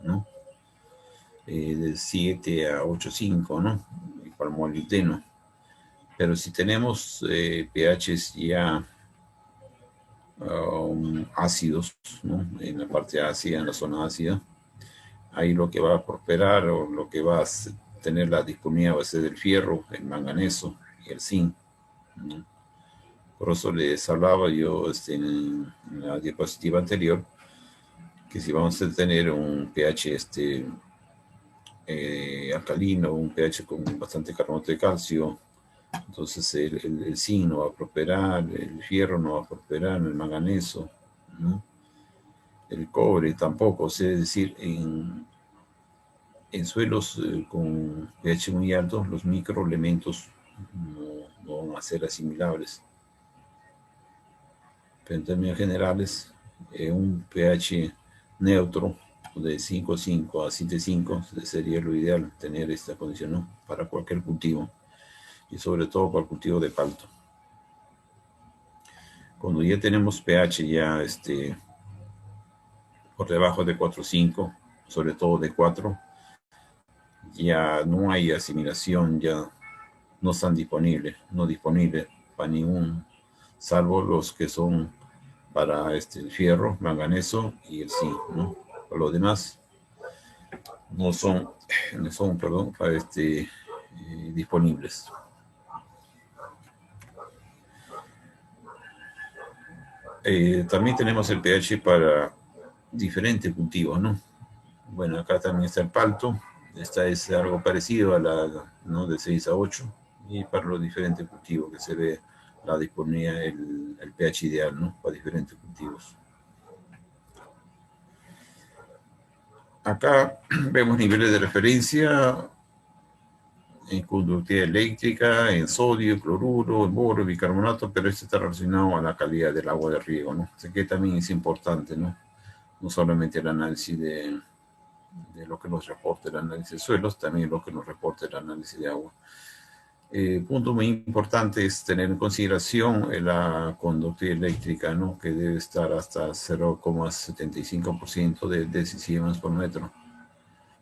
¿no? De 7 a 8,5, ¿no? Y para el molibdeno. Pero si tenemos pHs ya ácidos, ¿no? En la parte ácida, en la zona ácida, ahí lo que va a prosperar o lo que va a tener la disponibilidad va a ser el fierro, el manganeso y el zinc, ¿no? Por eso les hablaba yo en la diapositiva anterior que si vamos a tener un pH alcalino, un pH con bastante carbonato de calcio, entonces el zinc no va a prosperar, el fierro no va a prosperar, el manganeso, ¿no? El cobre tampoco, o sea, es decir, en suelos con pH muy altos, los microelementos no van a ser asimilables. Pero en términos generales, un pH neutro de 5,5 a 7,5 sería lo ideal tener esta condición, ¿no? Para cualquier cultivo y sobre todo para el cultivo de palto. Cuando ya tenemos pH ya por debajo de 4,5, sobre todo de 4, ya no hay asimilación, ya no están disponibles, no disponibles para ningún, salvo los que son para el fierro, manganeso y el zinc, ¿no? Para los demás no son, perdón, para disponibles. También tenemos el pH para diferentes cultivos, ¿no? Bueno, acá también está el palto, esta es algo parecido a la, ¿no? De 6 a 8, y para los diferentes cultivos que se ve la disponibilidad, el pH ideal, ¿no? Para diferentes cultivos. Acá vemos niveles de referencia en conductividad eléctrica, en sodio, cloruro, en boro, bicarbonato, pero esto está relacionado a la calidad del agua de riego, ¿no? Así que también es importante, ¿no? No solamente el análisis de lo que nos reporta el análisis de suelos, también lo que nos reporta el análisis de agua. Punto muy importante es tener en consideración la conductividad eléctrica, ¿no? Que debe estar hasta 0,75% de decisiones por metro.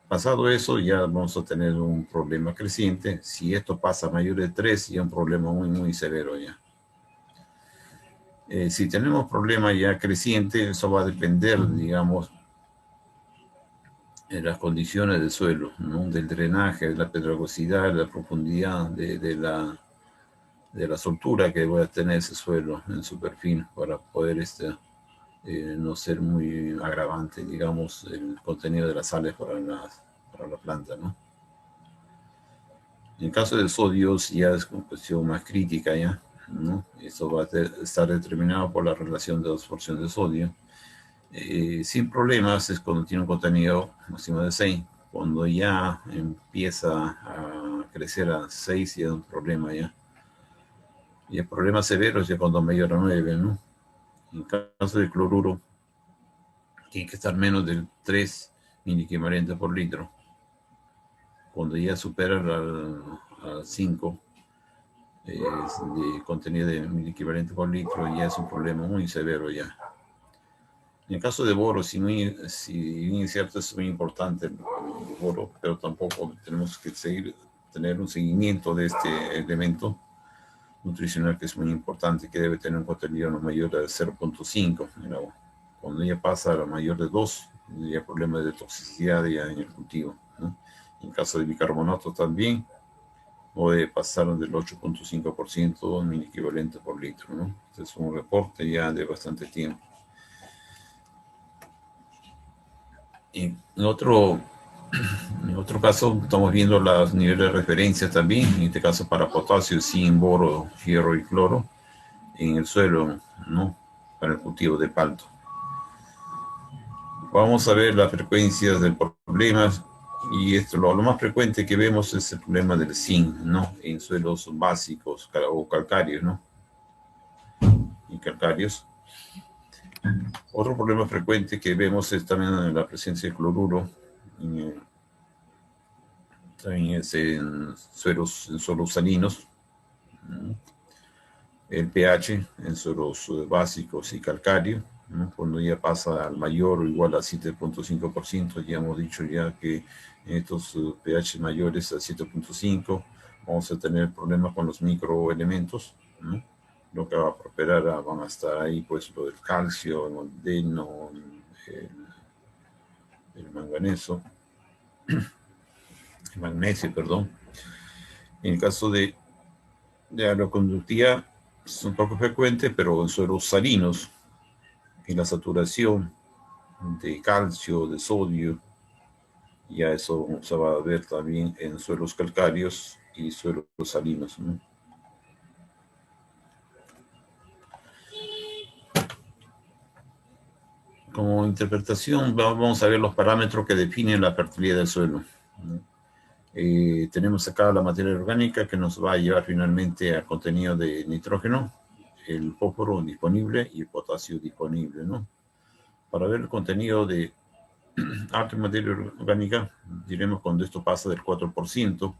Pasado eso, ya vamos a tener un problema creciente. Si esto pasa a mayor de 3, ya un problema muy severo ya. Si tenemos problema ya creciente, eso va a depender, digamos, de las condiciones del suelo, ¿no? Del drenaje, de la pedregosidad, de la profundidad, de la soltura que va a tener ese suelo en su perfil para poder no ser muy agravante, digamos, el contenido de las sales para la planta, ¿no? En el caso del sodio ya es una cuestión más crítica ya, ¿no? Esto va a estar determinado por la relación de dos porciones de sodio. Sin problemas es cuando tiene un contenido máximo de 6. Cuando ya empieza a crecer a 6 ya es un problema ya. Y el problema severo es ya cuando mayor a 9, ¿no? En caso de cloruro, tiene que estar menos del 3 miliequivalente por litro. Cuando ya supera al 5 de contenido de miliequivalente por litro, ya es un problema muy severo ya. En el caso de boro, si bien es cierto, es muy importante el boro, pero tampoco tenemos que tener un seguimiento de este elemento nutricional que es muy importante, que debe tener un contenido no mayor a 0,5 en agua. Cuando Cuando ya pasa a mayor de 2, ya problemas de toxicidad ya en el cultivo, ¿no? En caso de bicarbonato también, puede pasar del 8.5% mini equivalente por litro, ¿no? Este es un reporte ya de bastante tiempo. Y en otro caso, estamos viendo los niveles de referencia también, en este caso para potasio, zinc, boro, hierro y cloro, en el suelo, ¿no? Para el cultivo de palto. Vamos a ver las frecuencias del problema, y esto lo más frecuente que vemos es el problema del zinc, ¿no? En suelos básicos o calcáreos, ¿no? Y calcáreos. Otro problema frecuente que vemos es también la presencia de cloruro, también es en suelos salinos, ¿no? El pH en suelos básicos y calcáreos, ¿no? Cuando ya pasa al mayor o igual a 7.5%, ya hemos dicho ya que en estos pH mayores a 7.5 vamos a tener problemas con los microelementos, ¿no? Lo que va a prosperar van a estar ahí pues lo del calcio, el molibdeno, el manganeso, el magnesio, perdón. En el caso de agroconductividad es un poco frecuente, pero en suelos salinos, y la saturación de calcio, de sodio, ya eso se va a ver también en suelos calcáreos y suelos salinos, ¿no? Como interpretación, vamos a ver los parámetros que definen la fertilidad del suelo, ¿no? Tenemos acá la materia orgánica que nos va a llevar finalmente al contenido de nitrógeno, el fósforo disponible y el potasio disponible, ¿no? Para ver el contenido de alta materia orgánica, diremos cuando esto pasa del 4%.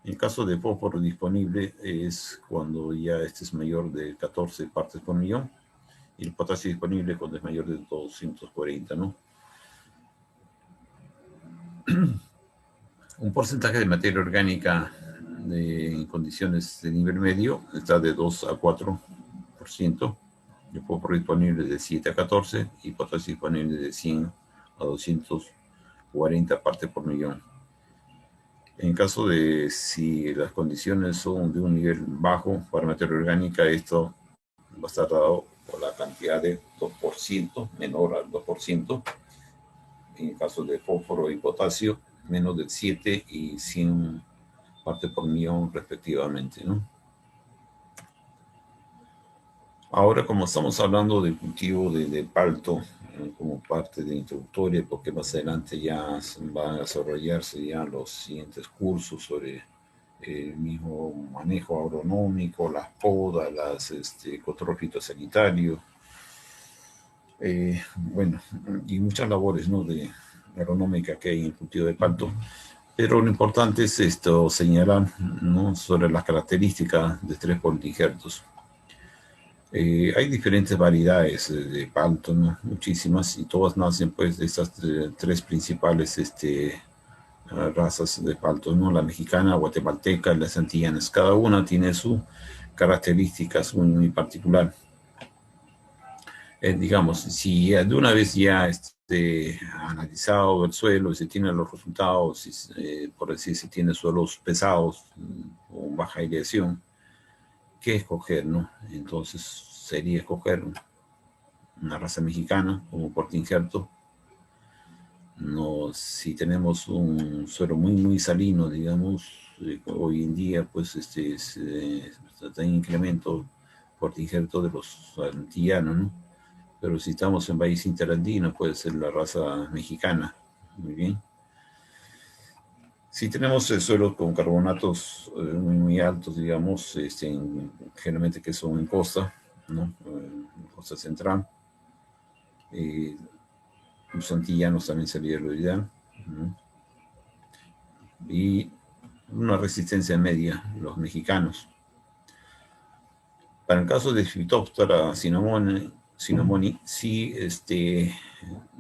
En el caso de fósforo disponible es cuando ya este es mayor de 14 partes por millón, y el potasio disponible cuando es mayor de 240, ¿no? Un porcentaje de materia orgánica en condiciones de nivel medio está de 2 a 4%, el fósforo disponible de 7 a 14 y potasio disponible de 100 a 240 partes por millón. En caso de si las condiciones son de un nivel bajo para materia orgánica, esto va a estar dado por la cantidad de 2%, menor al 2%. En el caso de fósforo y potasio, menos del 7 y 100 partes por millón respectivamente, ¿no? Ahora, como estamos hablando del cultivo de palto como parte de introductoria, porque más adelante ya van a desarrollarse ya los siguientes cursos sobre el mismo manejo agronómico, las podas, control fitosanitario, bueno, y muchas labores, ¿no?, de agronómica que hay en el cultivo de palto. Pero lo importante es esto, señalar, ¿no?, sobre las características de 3 polingertos. Hay diferentes variedades de palto, ¿no?, muchísimas, y todas nacen pues de estas 3 principales razas de palto, ¿no?, la mexicana, guatemalteca y las antillanas. Cada una tiene sus características muy particular. Digamos, si de una vez ya analizado el suelo y se tienen los resultados, por decir, se tiene suelos pesados o baja aireación, ¿qué escoger, no? Entonces sería escoger una raza mexicana como portainjerto. No, si tenemos un suelo muy salino, digamos, hoy en día pues está en incremento portainjerto de los antillanos, ¿no? Pero si estamos en país interandino, puede ser la raza mexicana. Muy bien. Si tenemos suelos con carbonatos muy altos, digamos, generalmente que son en costa, ¿no?, en costa central, los antillanos también sería lo ideal, ¿no?, y una resistencia media, los mexicanos. Para el caso de Phytophthora cinnamoni, sí,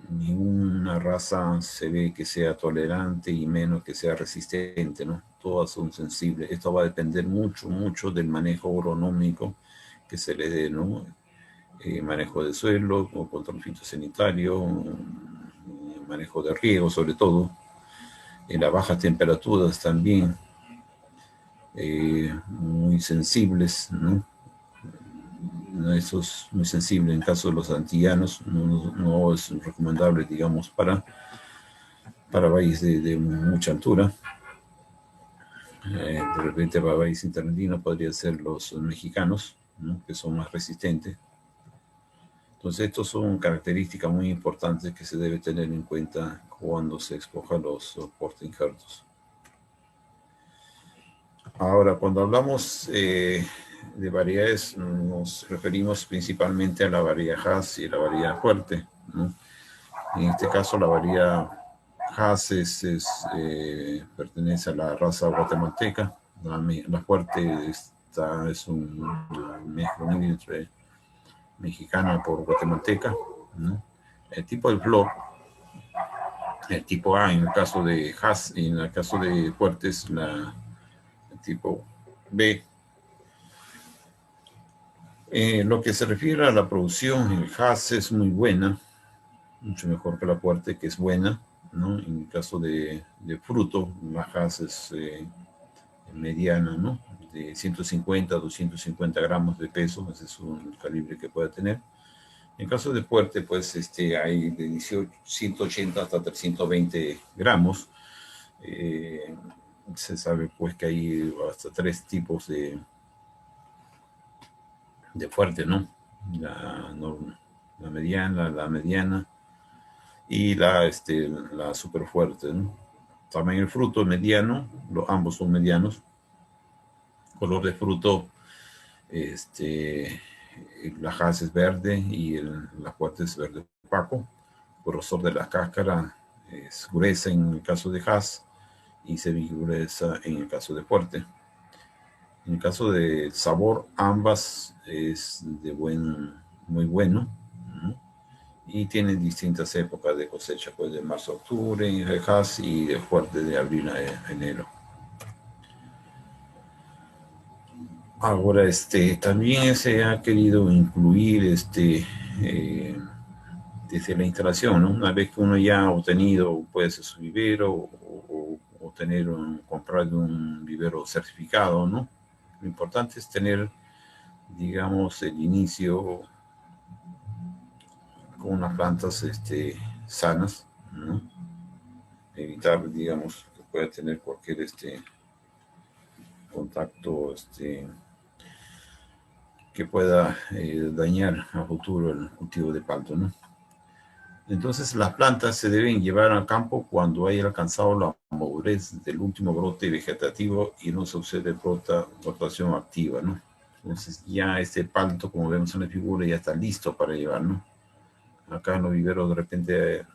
ninguna raza se ve que sea tolerante y menos que sea resistente, ¿no? Todas son sensibles. Esto va a depender mucho del manejo agronómico que se le dé, ¿no? manejo de suelo, o control fitosanitario, manejo de riego sobre todo, las bajas temperaturas también, muy sensibles, ¿no? Eso es muy sensible en caso de los antillanos, no es recomendable, digamos, para valles de mucha altura. De repente para valles intermedios podrían ser los mexicanos, ¿no? Que son más resistentes. Entonces, estas son características muy importantes que se debe tener en cuenta cuando se escojan los portainjertos. Ahora, cuando hablamos de variedades, nos referimos principalmente a la variedad Hass y la variedad fuerte, ¿no? En este caso, la variedad Hass pertenece a la raza guatemalteca. La fuerte es una mezcla entre mexicana por guatemalteca, ¿no? El tipo de flor, el tipo A en el caso de Hass y en el caso de fuerte es el tipo B. Lo que se refiere a la producción, el Hass es muy buena, mucho mejor que la fuerte, que es buena, ¿no? En el caso de fruto, la Hass es mediana, ¿no? De 150 a 250 gramos de peso, ese es un calibre que puede tener. En caso de fuerte, pues hay de 180 hasta 320 gramos. Se sabe pues que hay hasta 3 tipos de fuerte, ¿no? La mediana y la super fuerte, ¿no? También el fruto mediano, ambos son medianos. Color de fruto, la Hass es verde y la fuerte es verde opaco. El grosor de la cáscara es gruesa en el caso de Hass y semigruesa en el caso de fuerte. En el caso de sabor, ambas es muy bueno, ¿no? Y tienen distintas épocas de cosecha, pues de marzo a octubre en el Hass y de fuerte de abril a enero. Ahora, también se ha querido incluir desde la instalación, ¿no? Una vez que uno ya ha obtenido, puede ser su vivero o comprar un vivero certificado, ¿no? Lo importante es tener, digamos, el inicio con unas plantas sanas, ¿no? Evitar, digamos, que pueda tener cualquier contacto que pueda dañar a futuro el cultivo de palto, ¿no? Entonces las plantas se deben llevar al campo cuando haya alcanzado la madurez del último brote vegetativo y no sucede rotación activa, ¿no? Entonces ya este palto, como vemos en la figura, ya está listo para llevar, ¿no? Acá en los viveros de repente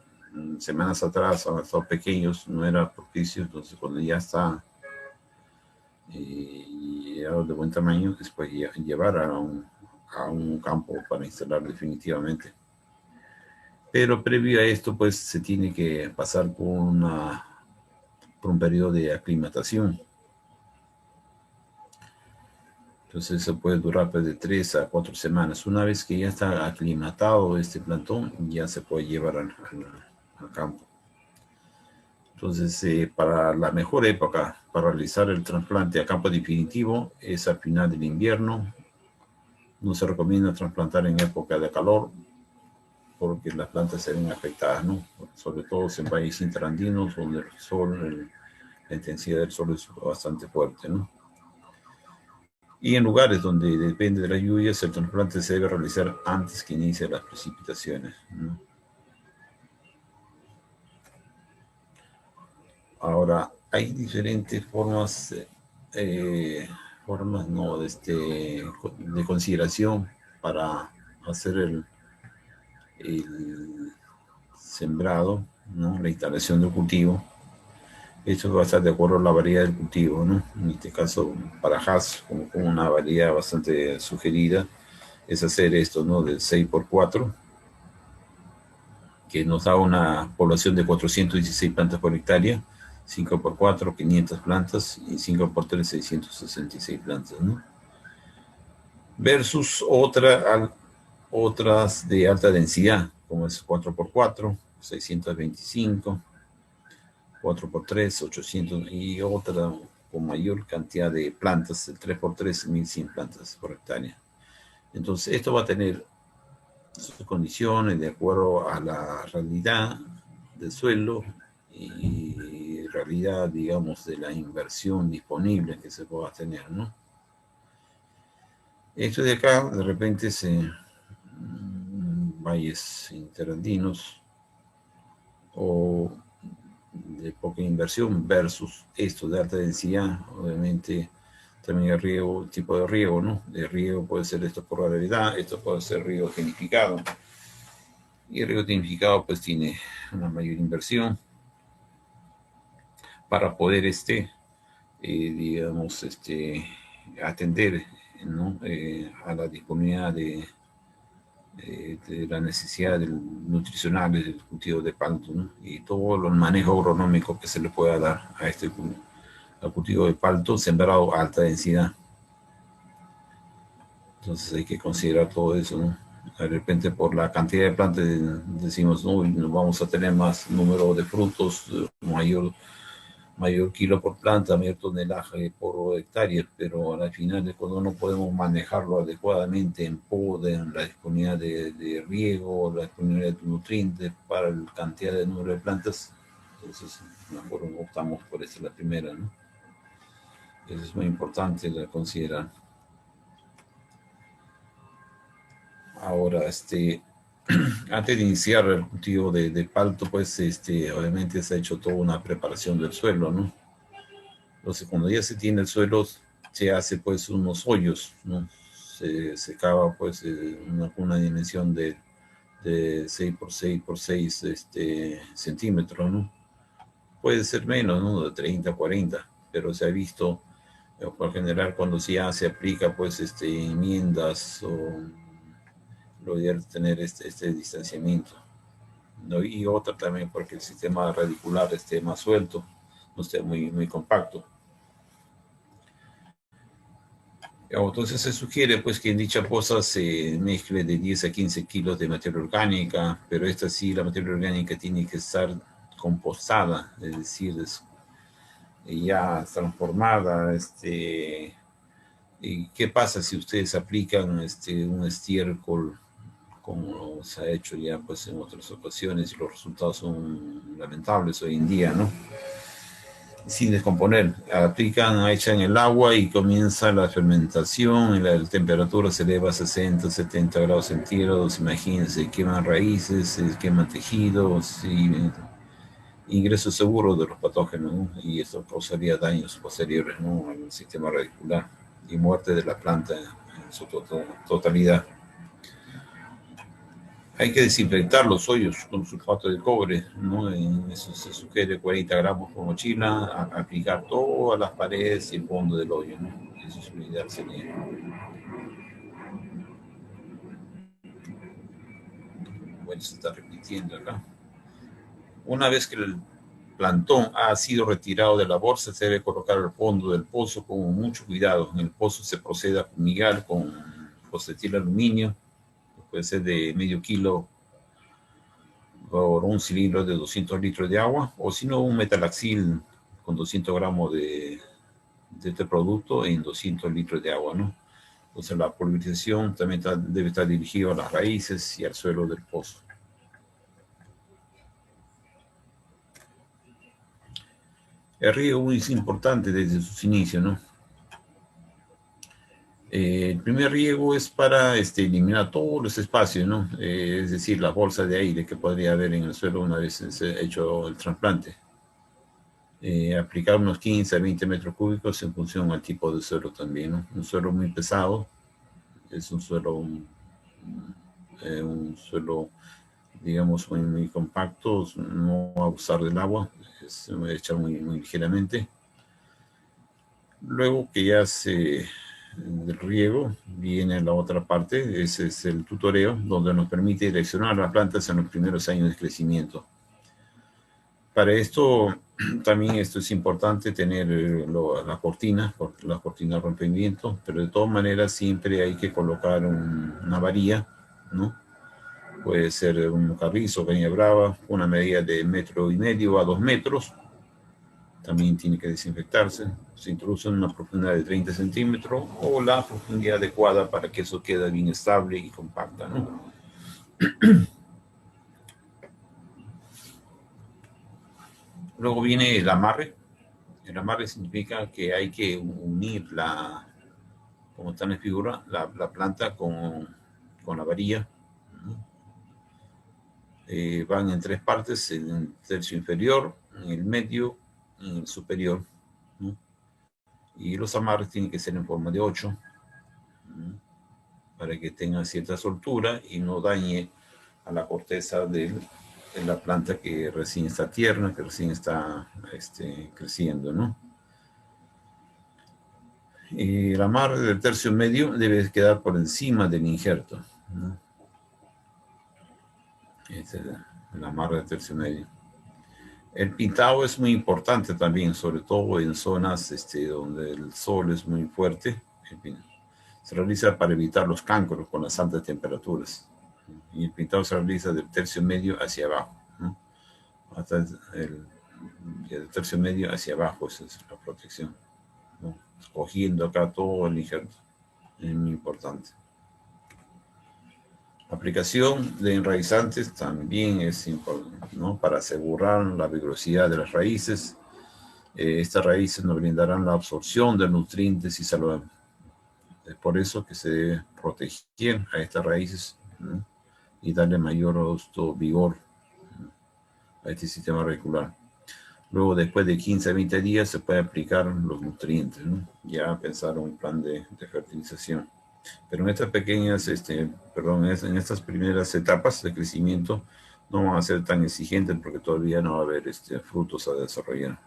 semanas atrás han estado pequeños, no era propicio, entonces cuando ya está de buen tamaño, después llevar a un campo para instalar definitivamente. Pero previo a esto, pues se tiene que pasar por un periodo de aclimatación. Entonces eso puede durar pues, de 3 a 4 semanas. Una vez que ya está aclimatado este plantón, ya se puede llevar al campo. Entonces, para la mejor época para realizar el trasplante a campo definitivo es al final del invierno. No se recomienda trasplantar en época de calor porque las plantas se ven afectadas, ¿no? Sobre todo en países interandinos donde el sol, la intensidad del sol es bastante fuerte, ¿no? Y en lugares donde depende de las lluvias, el trasplante se debe realizar antes que inicien las precipitaciones, ¿no? Ahora, hay diferentes formas ¿no? de consideración para hacer el sembrado, ¿no? La instalación del cultivo. Esto va a estar de acuerdo a la variedad del cultivo, ¿no? En este caso, para Hass, como una variedad bastante sugerida, es hacer esto, ¿no? Del 6x4, que nos da una población de 416 plantas por hectárea, 5x4, 500 plantas, y 5x3, 666 plantas, ¿no? Versus otra Otras de alta densidad, como es 4x4, 625, 4x3, 800, y otra con mayor cantidad de plantas, el 3x3, 1100 plantas por hectárea. Entonces, esto va a tener sus condiciones de acuerdo a la realidad del suelo y realidad, digamos, de la inversión disponible que se pueda tener, ¿no? Esto de acá, de repente, valles interandinos o de poca inversión versus esto de alta densidad, obviamente también el riego, tipo de riego, ¿no? De riego puede ser esto por gravedad, esto puede ser riego genificado. Y el riego tecnificado pues tiene una mayor inversión para poder digamos, atender, ¿no? A la disponibilidad de la necesidad nutricional del cultivo de palto, ¿no? Y todo el manejo agronómico que se le pueda dar a al cultivo de palto sembrado a alta densidad. Entonces hay que considerar todo eso, ¿no? De repente por la cantidad de plantas decimos, no, vamos a tener más número de frutos, mayor kilo por planta, mayor tonelaje por hectárea, pero al final cuando no podemos manejarlo adecuadamente en pos de la disponibilidad de riego, la disponibilidad de nutrientes para la cantidad de número de plantas, entonces mejor optamos por esta, la primera, ¿no? Eso es muy importante de considerar. Ahora, antes de iniciar el cultivo de palto, pues, obviamente se ha hecho toda una preparación del suelo, ¿no? Entonces, cuando ya se tiene el suelo, se hace, pues, unos hoyos, ¿no? Se cava, pues, una dimensión de 6 por 6 por 6 centímetros, ¿no? Puede ser menos, ¿no? De 30, 40, pero se ha visto, por general, cuando ya se aplica, pues, enmiendas o lo ideal es tener este distanciamiento, ¿no? Y otra también porque el sistema radicular esté más suelto, no esté muy compacto. Entonces se sugiere pues que en dicha poza se mezcle de 10 a 15 kilos de materia orgánica, pero esta sí, la materia orgánica tiene que estar compostada, es decir, ya transformada. ¿Y qué pasa si ustedes aplican un estiércol como se ha hecho ya pues en otras ocasiones y los resultados son lamentables hoy en día, ¿no? Sin descomponer, aplican, echan el agua y comienza la fermentación y la temperatura se eleva a 60, 70 grados centígrados, imagínense, queman raíces, se queman tejidos y ingreso seguro de los patógenos, ¿no? Y esto causaría daños posteriores, ¿no? Al sistema radicular y muerte de la planta en su totalidad. Hay que desinfectar los hoyos con sulfato de cobre, ¿no? En eso se sugiere 40 gramos por mochila, aplicar todas las paredes y el fondo del hoyo, ¿no? Eso es lo ideal sería. Bueno, se está repitiendo acá. Una vez que el plantón ha sido retirado de la bolsa, se debe colocar al fondo del pozo con mucho cuidado. En el pozo se procede a fumigar con fosfetil aluminio, puede ser de medio kilo por un cilindro de 200 litros de agua, o si no, un metalaxil con 200 gramos de este producto en 200 litros de agua, ¿no? Entonces la pulverización también debe estar dirigida a las raíces y al suelo del pozo. El riego es importante desde sus inicios, ¿no? El primer riego es para eliminar todos los espacios, ¿no? Es decir, las bolsas de aire que podría haber en el suelo una vez se ha hecho el trasplante. Aplicar unos 15 a 20 metros cúbicos en función al tipo de suelo también, ¿no? Un suelo muy pesado es un suelo digamos, muy compacto, no abusar del agua, se me echa muy ligeramente. Luego que ya del riego viene la otra parte, ese es el tutoreo, donde nos permite direccionar las plantas en los primeros años de crecimiento. Para esto, también esto es importante tener la cortina rompe viento, pero de todas maneras siempre hay que colocar una varilla ¿no? Puede ser un carrizo, caña brava, una medida de 1,5 metros a 2 metros. También tiene que desinfectarse. Se introduce en una profundidad de 30 centímetros o la profundidad adecuada para que eso quede bien estable y compacta, ¿no? Luego viene el amarre. El amarre significa que hay que unir como está en la figura, la planta con la varilla, ¿no? Van en 3 partes, en el tercio inferior, en el medio y en el superior, ¿no? Y los amarres tienen que ser en forma de 8, ¿no? Para que tenga cierta soltura y no dañe a la corteza de la planta que recién está tierna, que recién está creciendo, ¿no? Y el amarre del tercio medio debe quedar por encima del injerto, ¿no? Este es el amarre del tercio medio. El pintado es muy importante también, sobre todo en zonas donde el sol es muy fuerte. Se realiza para evitar los cánceres con las altas temperaturas. Y el pintado se realiza del tercio medio hacia abajo, ¿no? Hasta del tercio medio hacia abajo, esa es la protección, ¿no? Cogiendo acá todo el injerto. Es muy importante. La aplicación de enraizantes también es importante, ¿no? Para asegurar la vigorosidad de las raíces. Estas raíces nos brindarán la absorción de nutrientes y salud. Es por eso que se debe proteger a estas raíces, ¿no? Y darle mayor vigor, ¿no?, a este sistema radicular. Luego, después de 15 a 20 días, se puede aplicar los nutrientes, ¿no? Ya pensar un plan de fertilización. Pero en estas pequeñas, en estas primeras etapas de crecimiento, no van a ser tan exigentes porque todavía no va a haber frutos a desarrollar.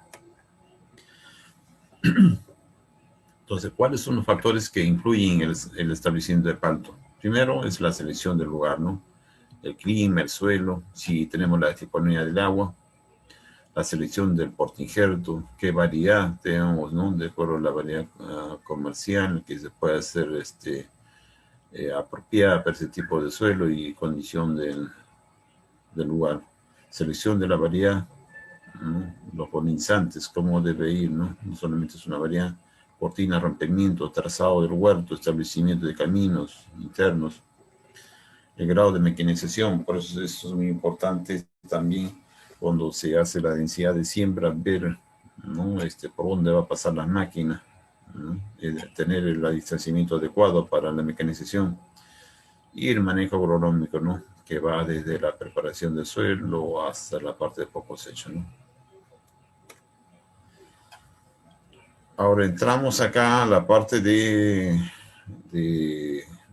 Entonces, ¿cuáles son los factores que influyen en el establecimiento de palto? Primero es la selección del lugar, ¿no? El clima, el suelo, si tenemos la disponibilidad del agua, la selección del portainjerto, qué variedad tenemos, ¿no? De acuerdo a la variedad comercial que se puede hacer apropiada para ese tipo de suelo y condición del lugar. Selección de la variedad, ¿no? Los polinizantes, cómo debe ir, ¿no? No solamente es una variedad. Cortina, rompimiento, trazado del huerto, establecimiento de caminos internos, el grado de mecanización. Por eso es muy importante también cuando se hace la densidad de siembra, ver, ¿no?, por dónde va a pasar la máquina, ¿no? Tener el distanciamiento adecuado para la mecanización y el manejo agronómico, ¿no?, que va desde la preparación del suelo hasta la parte de post cosecha, ¿no? Ahora entramos acá a la parte de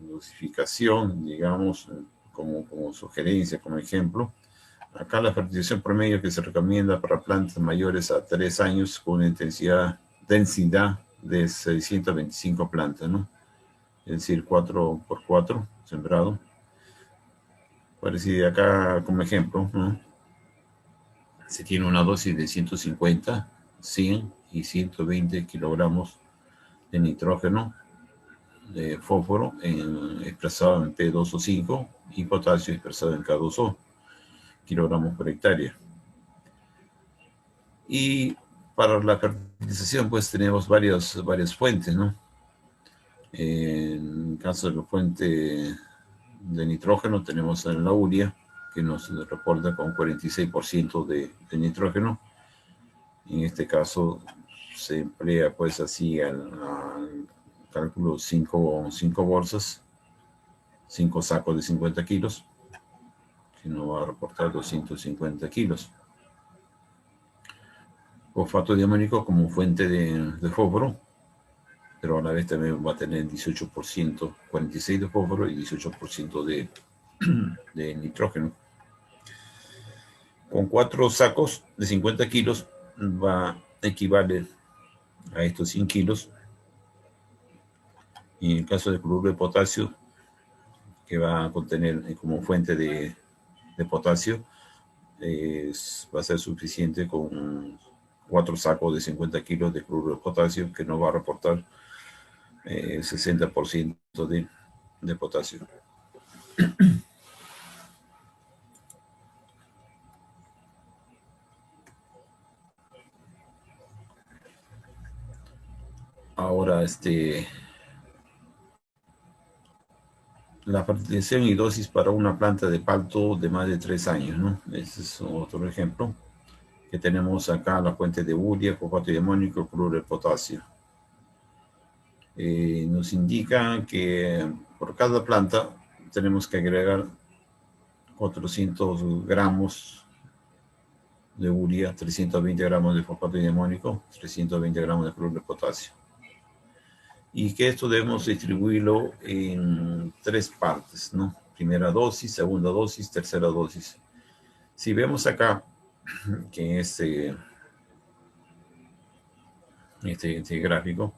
dosificación, digamos, como sugerencia, como ejemplo. Acá la fertilización promedio que se recomienda para plantas mayores a 3 años con una densidad de 625 plantas, ¿no? Es decir, 4x4 sembrado. Parecido acá como ejemplo, ¿no? Se tiene una dosis de 150, 100 y 120 kilogramos de nitrógeno, de fósforo expresado en P2O5 y potasio expresado en K2O, kilogramos por hectárea. Y para la fertilización pues tenemos varias fuentes, ¿no? En el caso de la fuente de nitrógeno tenemos en la urea, que nos reporta con 46% de nitrógeno. En este caso se emplea pues así al cálculo 5 bolsas, 5 sacos de 50 kilos, que nos va a reportar 250 kilos. Fosfato de amonio como fuente de fósforo, pero a la vez también va a tener 18%, 46% de fósforo y 18% de nitrógeno. Con 4 sacos de 50 kilos va a equivaler a estos 100 kilos. Y en el caso del cloruro de potasio, que va a contener como fuente de potasio, va a ser suficiente con 4 sacos de 50 kilos de cloruro de potasio, que nos va a reportar 60% de potasio. Ahora, la fertilización y dosis para una planta de palto de más de 3 años, ¿no? Ese es otro ejemplo. Que tenemos acá la fuente de urea, fosfato de amonio, cloruro de potasio. Nos indica que por cada planta tenemos que agregar 400 gramos de urea, 320 gramos de fosfato de amonio, 320 gramos de cloruro de potasio. Y que esto debemos distribuirlo en 3 partes, ¿no? Primera dosis, segunda dosis, tercera dosis. Si vemos acá que este gráfico,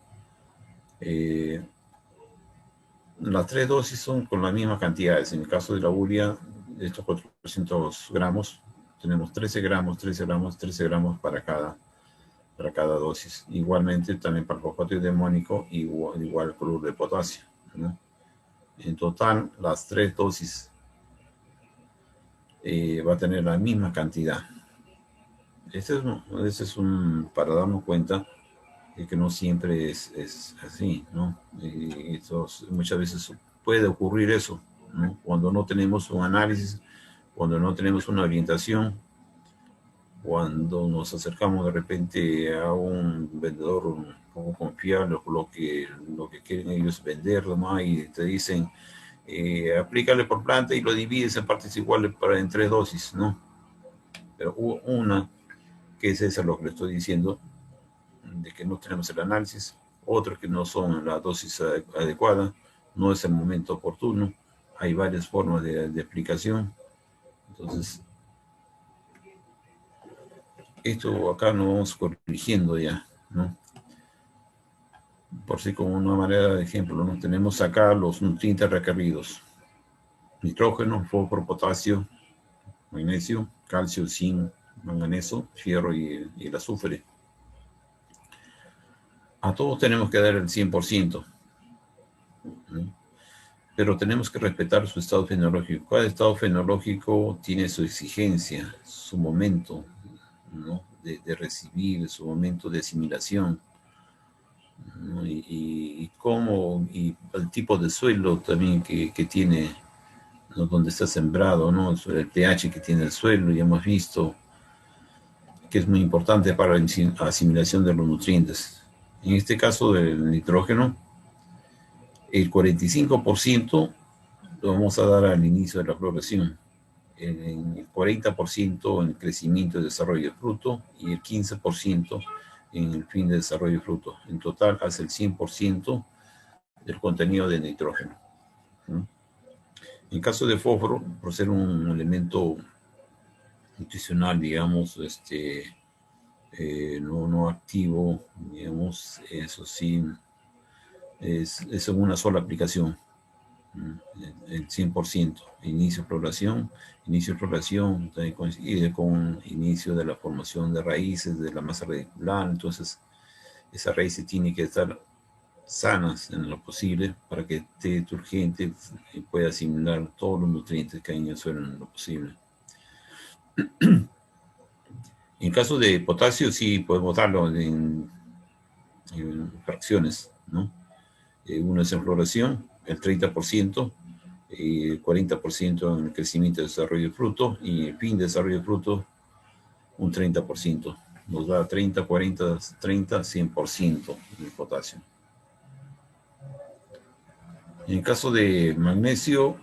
las 3 dosis son con las mismas cantidades. En el caso de la urea, de estos 400 gramos, tenemos 13 gramos, 13 gramos, 13 gramos para cada dosis. Igualmente también para el fosfato de amonio, igual el cloruro de potasio, ¿no? En total, las 3 dosis va a tener la misma cantidad. Este es para darnos cuenta de que no siempre es así, ¿no? Muchas veces puede ocurrir eso, ¿no? Cuando no tenemos un análisis, cuando no tenemos una orientación, cuando nos acercamos de repente a un vendedor un poco confiable, lo que quieren ellos vender, ¿no? Y te dicen, aplícale por planta y lo divides en partes iguales en 3 dosis, ¿no? Pero una, que es esa lo que le estoy diciendo, de que no tenemos el análisis, otros que no son la dosis adecuada, no es el momento oportuno, hay varias formas de aplicación. Entonces, esto acá lo vamos corrigiendo ya, ¿no? Por si como una manera de ejemplo, ¿no? Tenemos acá los nutrientes requeridos: nitrógeno, fósforo, potasio, magnesio, calcio, zinc, manganeso, fierro y el azufre. A todos tenemos que dar el 100%, ¿no? Pero tenemos que respetar su estado fenológico. Cada estado fenológico tiene su exigencia, su momento, ¿no? de recibir, su momento de asimilación, ¿no? Y el tipo de suelo también que tiene, ¿no? Donde está sembrado, ¿no? El pH que tiene el suelo, ya hemos visto que es muy importante para la asimilación de los nutrientes. En este caso del nitrógeno, el 45% lo vamos a dar al inicio de la floración, el 40% en el crecimiento y desarrollo del fruto y el 15% en el fin de desarrollo del fruto. En total hace el 100% del contenido de nitrógeno, ¿no? En caso de fósforo, por ser un elemento nutricional, digamos, no activo, digamos, eso sí, es una sola aplicación, el 100%. Inicio de floración también coincide con inicio de la formación de raíces, de la masa radicular. Entonces, esas raíces tienen que estar sanas en lo posible para que esté turgente y pueda asimilar todos los nutrientes que hay en el suelo en lo posible. En caso de potasio, sí podemos darlo en fracciones, ¿no? Uno es en floración, el 30%, el 40% en el crecimiento y desarrollo del fruto, y el fin de desarrollo del fruto, un 30%. Nos da 30, 40, 30, 100% de potasio. En el caso de magnesio,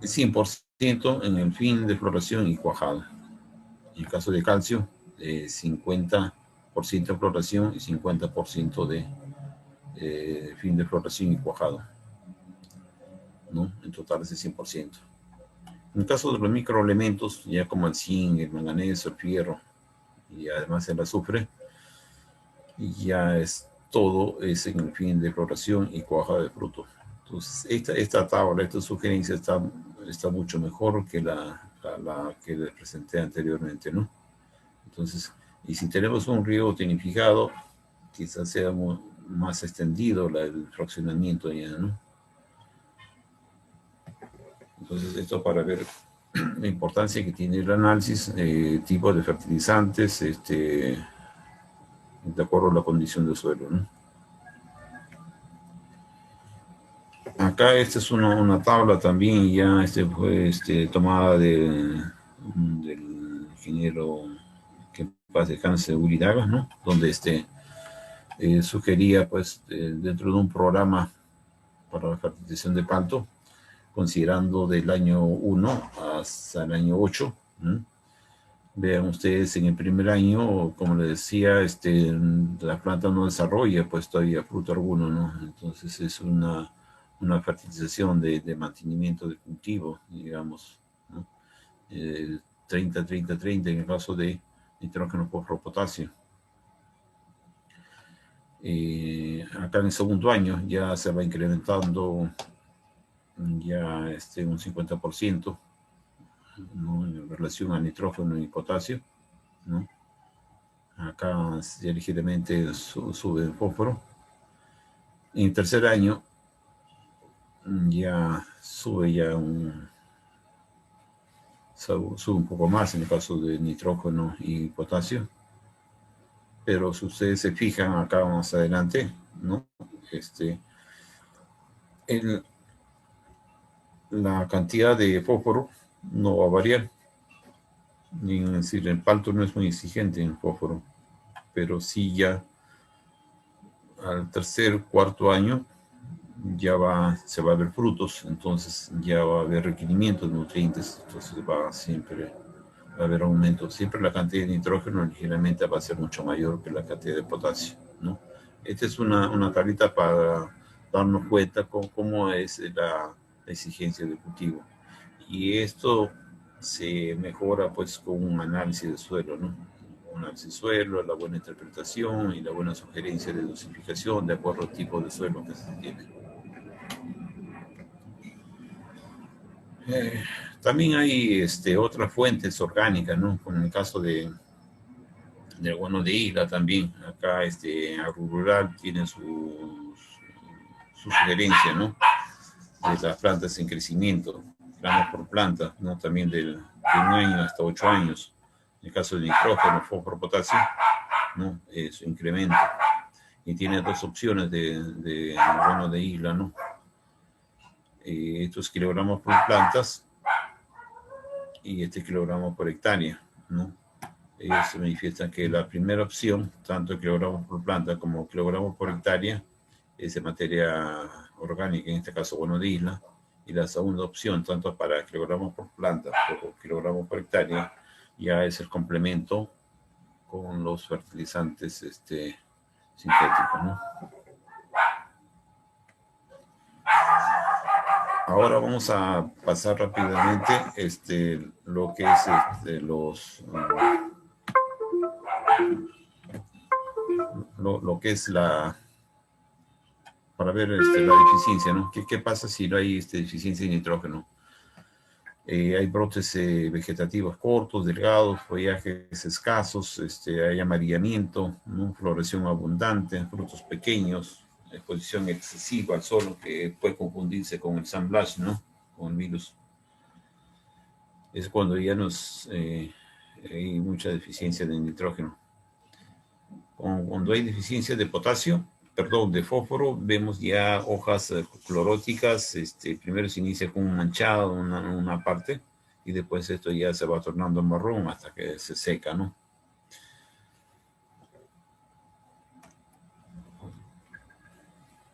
100% en el fin de floración y cuajada. En el caso de calcio, 50% de floración y 50% de fin de floración y cuajado, ¿no? En total es el 100%. En el caso de los microelementos, ya como el zinc, el manganeso, el fierro y además el azufre, ya es todo es en el fin de floración y cuajada de fruto. Entonces, esta tabla, esta sugerencia está mucho mejor que la que les presenté anteriormente, ¿no? Entonces, y si tenemos un riego tonificado, quizás sea más extendido el fraccionamiento ya, ¿no? Entonces, esto para ver la importancia que tiene el análisis, tipo de fertilizantes, de acuerdo a la condición del suelo, ¿no? Acá esta es una tabla también, ya fue tomada del ingeniero que en paz descanse Uridaga, ¿no? Donde sugería, pues, dentro de un programa para la fertilización de palto, considerando del año 1 hasta el año 8. ¿No? Vean ustedes, en el primer año, como les decía, la planta no desarrolla pues todavía fruto alguno, ¿no? Entonces es una fertilización de mantenimiento del cultivo, digamos, ¿no? 30-30-30 en el caso de nitrógeno, fósforo, potasio. Acá en el segundo año ya se va incrementando ya un 50%, ¿no? En relación a nitrógeno y potasio, ¿no? Acá ya ligeramente sube el fósforo. En el tercer año ya sube sube un poco más en el caso de nitrógeno y potasio. Pero si ustedes se fijan acá más adelante, ¿no? La cantidad de fósforo no va a variar. Es decir, el palto no es muy exigente en fósforo, pero sí ya al tercer, cuarto año ya se va a ver frutos, entonces ya va a haber requerimientos de nutrientes, entonces siempre va a haber aumento. Siempre la cantidad de nitrógeno ligeramente va a ser mucho mayor que la cantidad de potasio, ¿no? Esta es una tablita para darnos cuenta cómo es la exigencia del cultivo. Y esto se mejora pues con un análisis de suelo, ¿no? Un análisis de suelo, la buena interpretación y la buena sugerencia de dosificación de acuerdo al tipo de suelo que se tiene. También hay otras fuentes orgánicas, ¿no? Como en el caso del guano de isla también. Acá Agrurural tiene su sugerencia, ¿no? De las plantas en crecimiento, gramos por planta, ¿no? También de 1 año hasta 8 años. En el caso del nitrógeno, fósforo, potasio, ¿no? Su incremento. Y tiene dos opciones de guano de isla, ¿no? Estos kilogramos por plantas y kilogramos por hectárea, ¿no? Ellos se manifiestan que la primera opción, tanto kilogramos por planta como kilogramos por hectárea, es de materia orgánica, en este caso guano de isla, y la segunda opción, tanto para kilogramos por planta como kilogramos por hectárea, ya es el complemento con los fertilizantes sintéticos, ¿no? Ahora vamos a pasar rápidamente lo que es lo que es para ver la deficiencia, ¿no? ¿Qué pasa si no hay deficiencia de nitrógeno? Hay brotes vegetativos cortos, delgados, follajes escasos, hay amarillamiento, ¿no? Floración abundante, frutos pequeños, exposición excesiva al sol, que puede confundirse con el sunblash, ¿no? Con el virus. Es cuando ya hay mucha deficiencia de nitrógeno. Cuando hay deficiencia de potasio, perdón, de fósforo, vemos ya hojas cloróticas. Primero se inicia con un manchado, una parte, y después esto ya se va tornando marrón hasta que se seca, ¿no?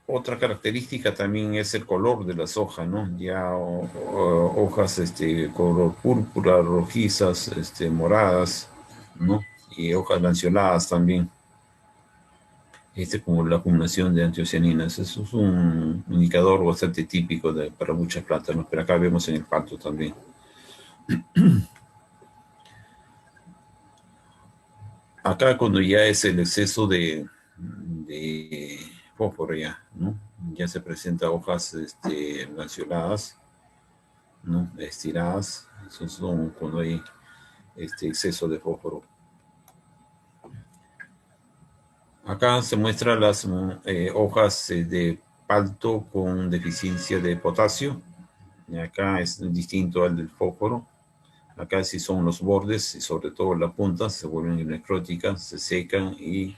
Otra característica también es el color de las hojas, ¿no? Ya hojas color púrpura, rojizas, moradas, ¿no? Y hojas lanceoladas también. Como la acumulación de antocianinas. Eso es un indicador bastante típico para muchas plantas, ¿no? Pero acá vemos en el palto también. Acá cuando ya es el exceso de fósforo ya, ¿no? Ya se presenta hojas lanceoladas, ¿no? Estiradas. Eso son cuando hay exceso de fósforo. Acá se muestran las hojas de palto con deficiencia de potasio, Y acá es distinto al del fósforo. Acá sí son los bordes y sobre todo la punta se vuelven necróticas, se secan y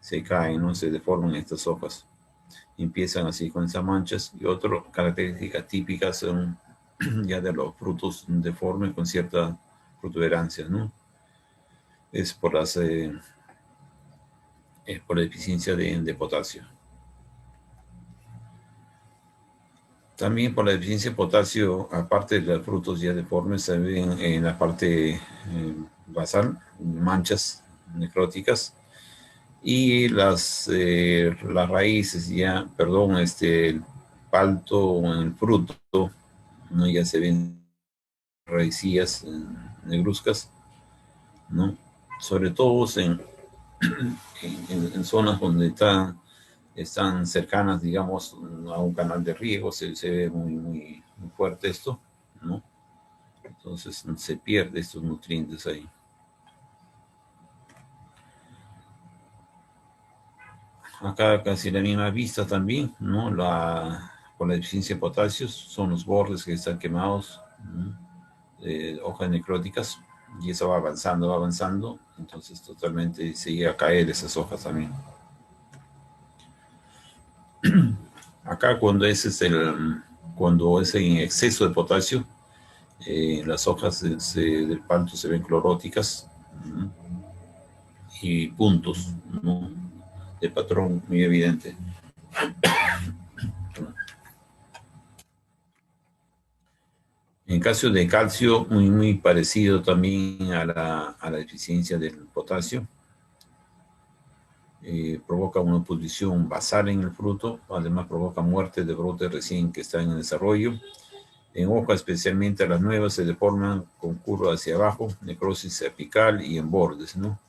se caen, ¿no? Se deforman estas hojas. Empiezan así con esas manchas. Y otra característica típica son ya de los frutos deformes con cierta protuberancia, ¿no? Es por es por la deficiencia de potasio. También por la deficiencia de potasio, aparte de los frutos ya deformes, se ven en la parte basal manchas necróticas y las raíces ya, perdón, el palto o el fruto, ¿no? Ya se ven raicillas negruzcas, ¿no? Sobre todo en zonas donde están cercanas, digamos, a un canal de riego, se ve muy fuerte esto, ¿no? Entonces se pierde estos nutrientes ahí. Acá casi la misma vista también, ¿no? Por la deficiencia de potasio son los bordes que están quemados, ¿no? Hojas necróticas, y eso va avanzando, entonces totalmente se llega a caer esas hojas también. Acá cuando es en exceso de potasio, las hojas del palto se ven cloróticas, ¿no? Y puntos, ¿no? De patrón muy evidente. En caso de calcio, muy parecido también a la deficiencia del potasio. Provoca una pudrición basal en el fruto, además provoca muerte de brotes recién que están en desarrollo. En hojas, especialmente las nuevas, se deforman con curva hacia abajo, necrosis apical y en bordes, ¿no?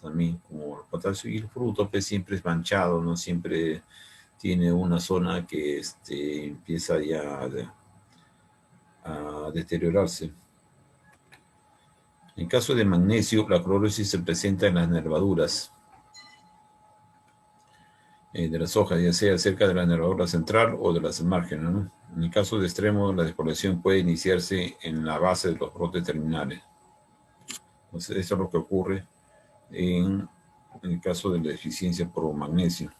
También como el potasio, y el fruto pues siempre es manchado, ¿no? Siempre tiene una zona que empieza ya a deteriorarse. En caso de magnesio, la clorosis se presenta en las nervaduras de las hojas, ya sea cerca de la nervadura central o de las márgenes, ¿no? En el caso de extremo, la despoblación puede iniciarse en la base de los brotes terminales. Entonces, eso es lo que ocurre en el caso de la deficiencia por magnesio.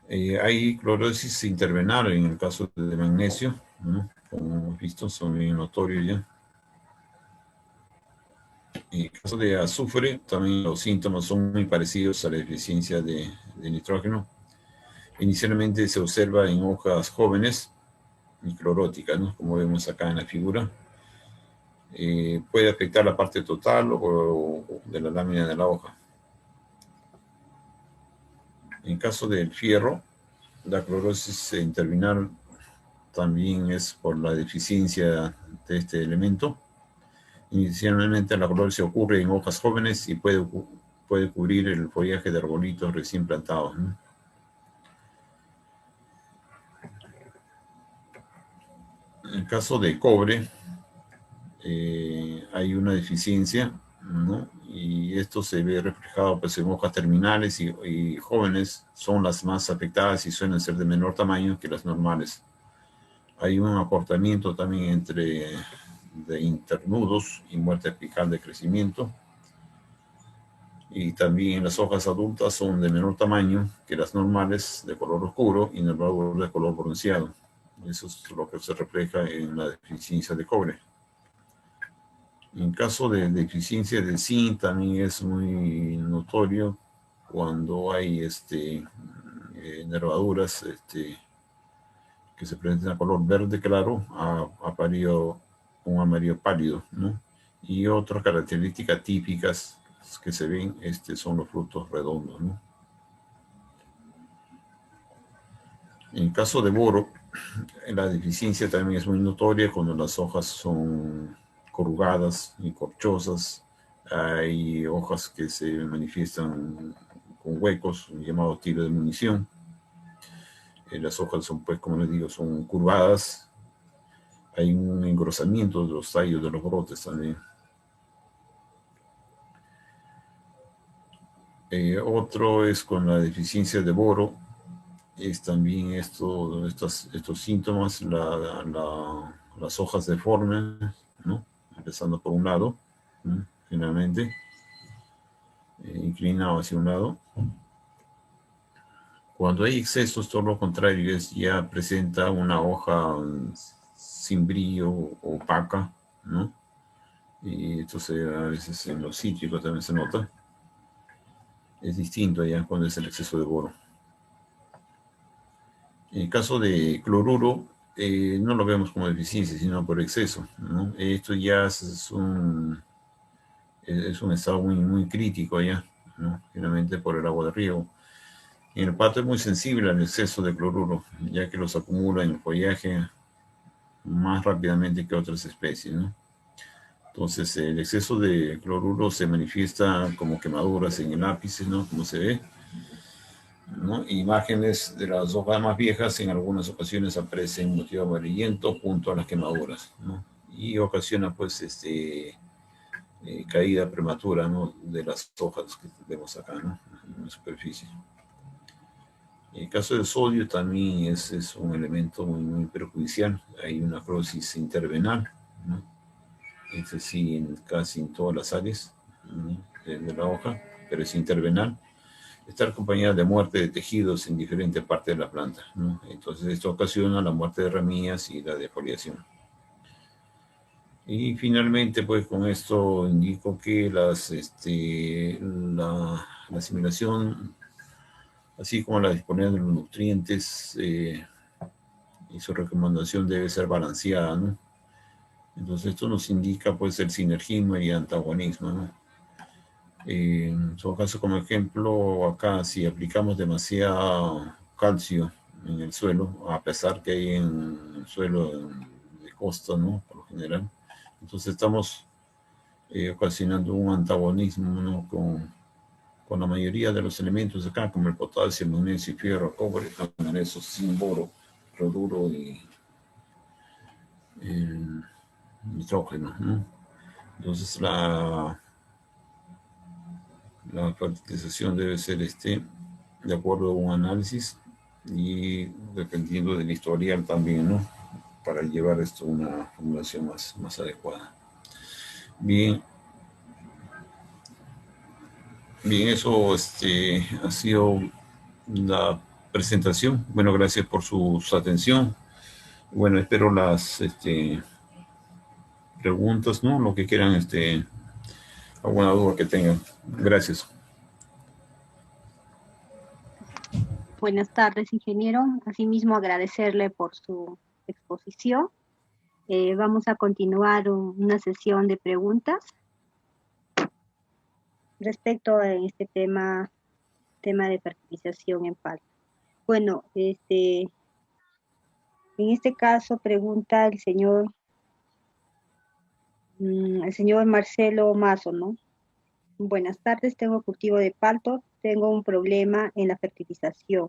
Hay clorosis intervenal en el caso de magnesio, ¿no? Como hemos visto, son bien notorios ya. En el caso de azufre, también los síntomas son muy parecidos a la deficiencia de nitrógeno. Inicialmente se observa en hojas jóvenes y cloróticas, ¿no? Como vemos acá en la figura. Puede afectar la parte total o de la lámina de la hoja. En caso del fierro, la clorosis intervinal también es por la deficiencia de este elemento. Inicialmente la clorosis ocurre en hojas jóvenes y puede cubrir el follaje de arbolitos recién plantados, ¿no? En el caso de cobre, hay una deficiencia, ¿no? Y esto se ve reflejado pues, en hojas terminales y jóvenes son las más afectadas y suelen ser de menor tamaño que las normales. Hay un acortamiento también de internudos y muerte apical de crecimiento. Y también las hojas adultas son de menor tamaño que las normales, de color oscuro, y nervaduras de color bronceado. Eso es lo que se refleja en la deficiencia de cobre. En caso de deficiencia de zinc también es muy notorio cuando hay nervaduras que se presentan a color verde claro a un amarillo pálido, ¿no? Y otras características típicas que se ven son los frutos redondos, ¿no? En el caso de boro, la deficiencia también es muy notoria cuando las hojas son corrugadas y corchosas. Hay hojas que se manifiestan con huecos, llamados tiros de munición. Las hojas son, pues, como les digo, son curvadas. Hay un engrosamiento de los tallos de los brotes también. Otro es con la deficiencia de boro. es también estos síntomas, las hojas deformes, ¿no? Empezando por un lado, ¿no? Generalmente inclinado hacia un lado. Cuando hay excesos, todo lo contrario, ya presenta una hoja sin brillo, opaca, ¿no? Y entonces a veces en los cítricos también se nota. Es distinto ya cuando es el exceso de boro. En el caso de cloruro, no lo vemos como deficiencia, sino por exceso, ¿no? Esto ya es un estado muy, muy crítico ya, ¿no? Finalmente por el agua de riego. Y el pato es muy sensible al exceso de cloruro, ya que los acumula en el follaje más rápidamente que otras especies, ¿no? Entonces, el exceso de cloruro se manifiesta como quemaduras en el ápice, ¿no? Como se ve, ¿no? Imágenes de las hojas más viejas en algunas ocasiones aparecen un motivo amarillento junto a las quemaduras, ¿no? Y ocasiona, pues, caída prematura, ¿no? De las hojas que vemos acá, ¿no? En la superficie. En el caso del sodio también es un elemento muy, muy perjudicial. Hay una necrosis intervenal, ¿no? Es decir, casi en todas las áreas, ¿no? De la hoja, pero es intervenal. Está acompañada de muerte de tejidos en diferentes partes de la planta, ¿no? Entonces esto ocasiona la muerte de ramillas y la defoliación. Y finalmente, pues con esto indico que la asimilación, así como la disponibilidad de los nutrientes y su recomendación debe ser balanceada, ¿no? Entonces esto nos indica pues el sinergismo y antagonismo, ¿no? En todo caso, como ejemplo, acá si aplicamos demasiado calcio en el suelo, a pesar que hay en el suelo de costa, ¿no? Por lo general, entonces estamos ocasionando un antagonismo, ¿no? Con la mayoría de los elementos acá, como el potasio, el magnesio, fierro, cobre, con esos sin boro, cloruro y el nitrógeno, ¿no? Entonces la fertilización debe ser de acuerdo a un análisis y dependiendo del historial también, ¿no? Para llevar esto a una formulación más adecuada. Bien, bien, eso ha sido la presentación. Bueno, gracias por su atención. Bueno, espero las preguntas, ¿no? Lo que quieran, alguna duda que tengan. Gracias. Buenas tardes, ingeniero. Asimismo, agradecerle por su exposición. Vamos a continuar una sesión de preguntas respecto a este tema de fertilización en palta. Bueno, en este caso pregunta el señor Marcelo Mazo, ¿no? Buenas tardes, tengo cultivo de palto, tengo un problema en la fertilización.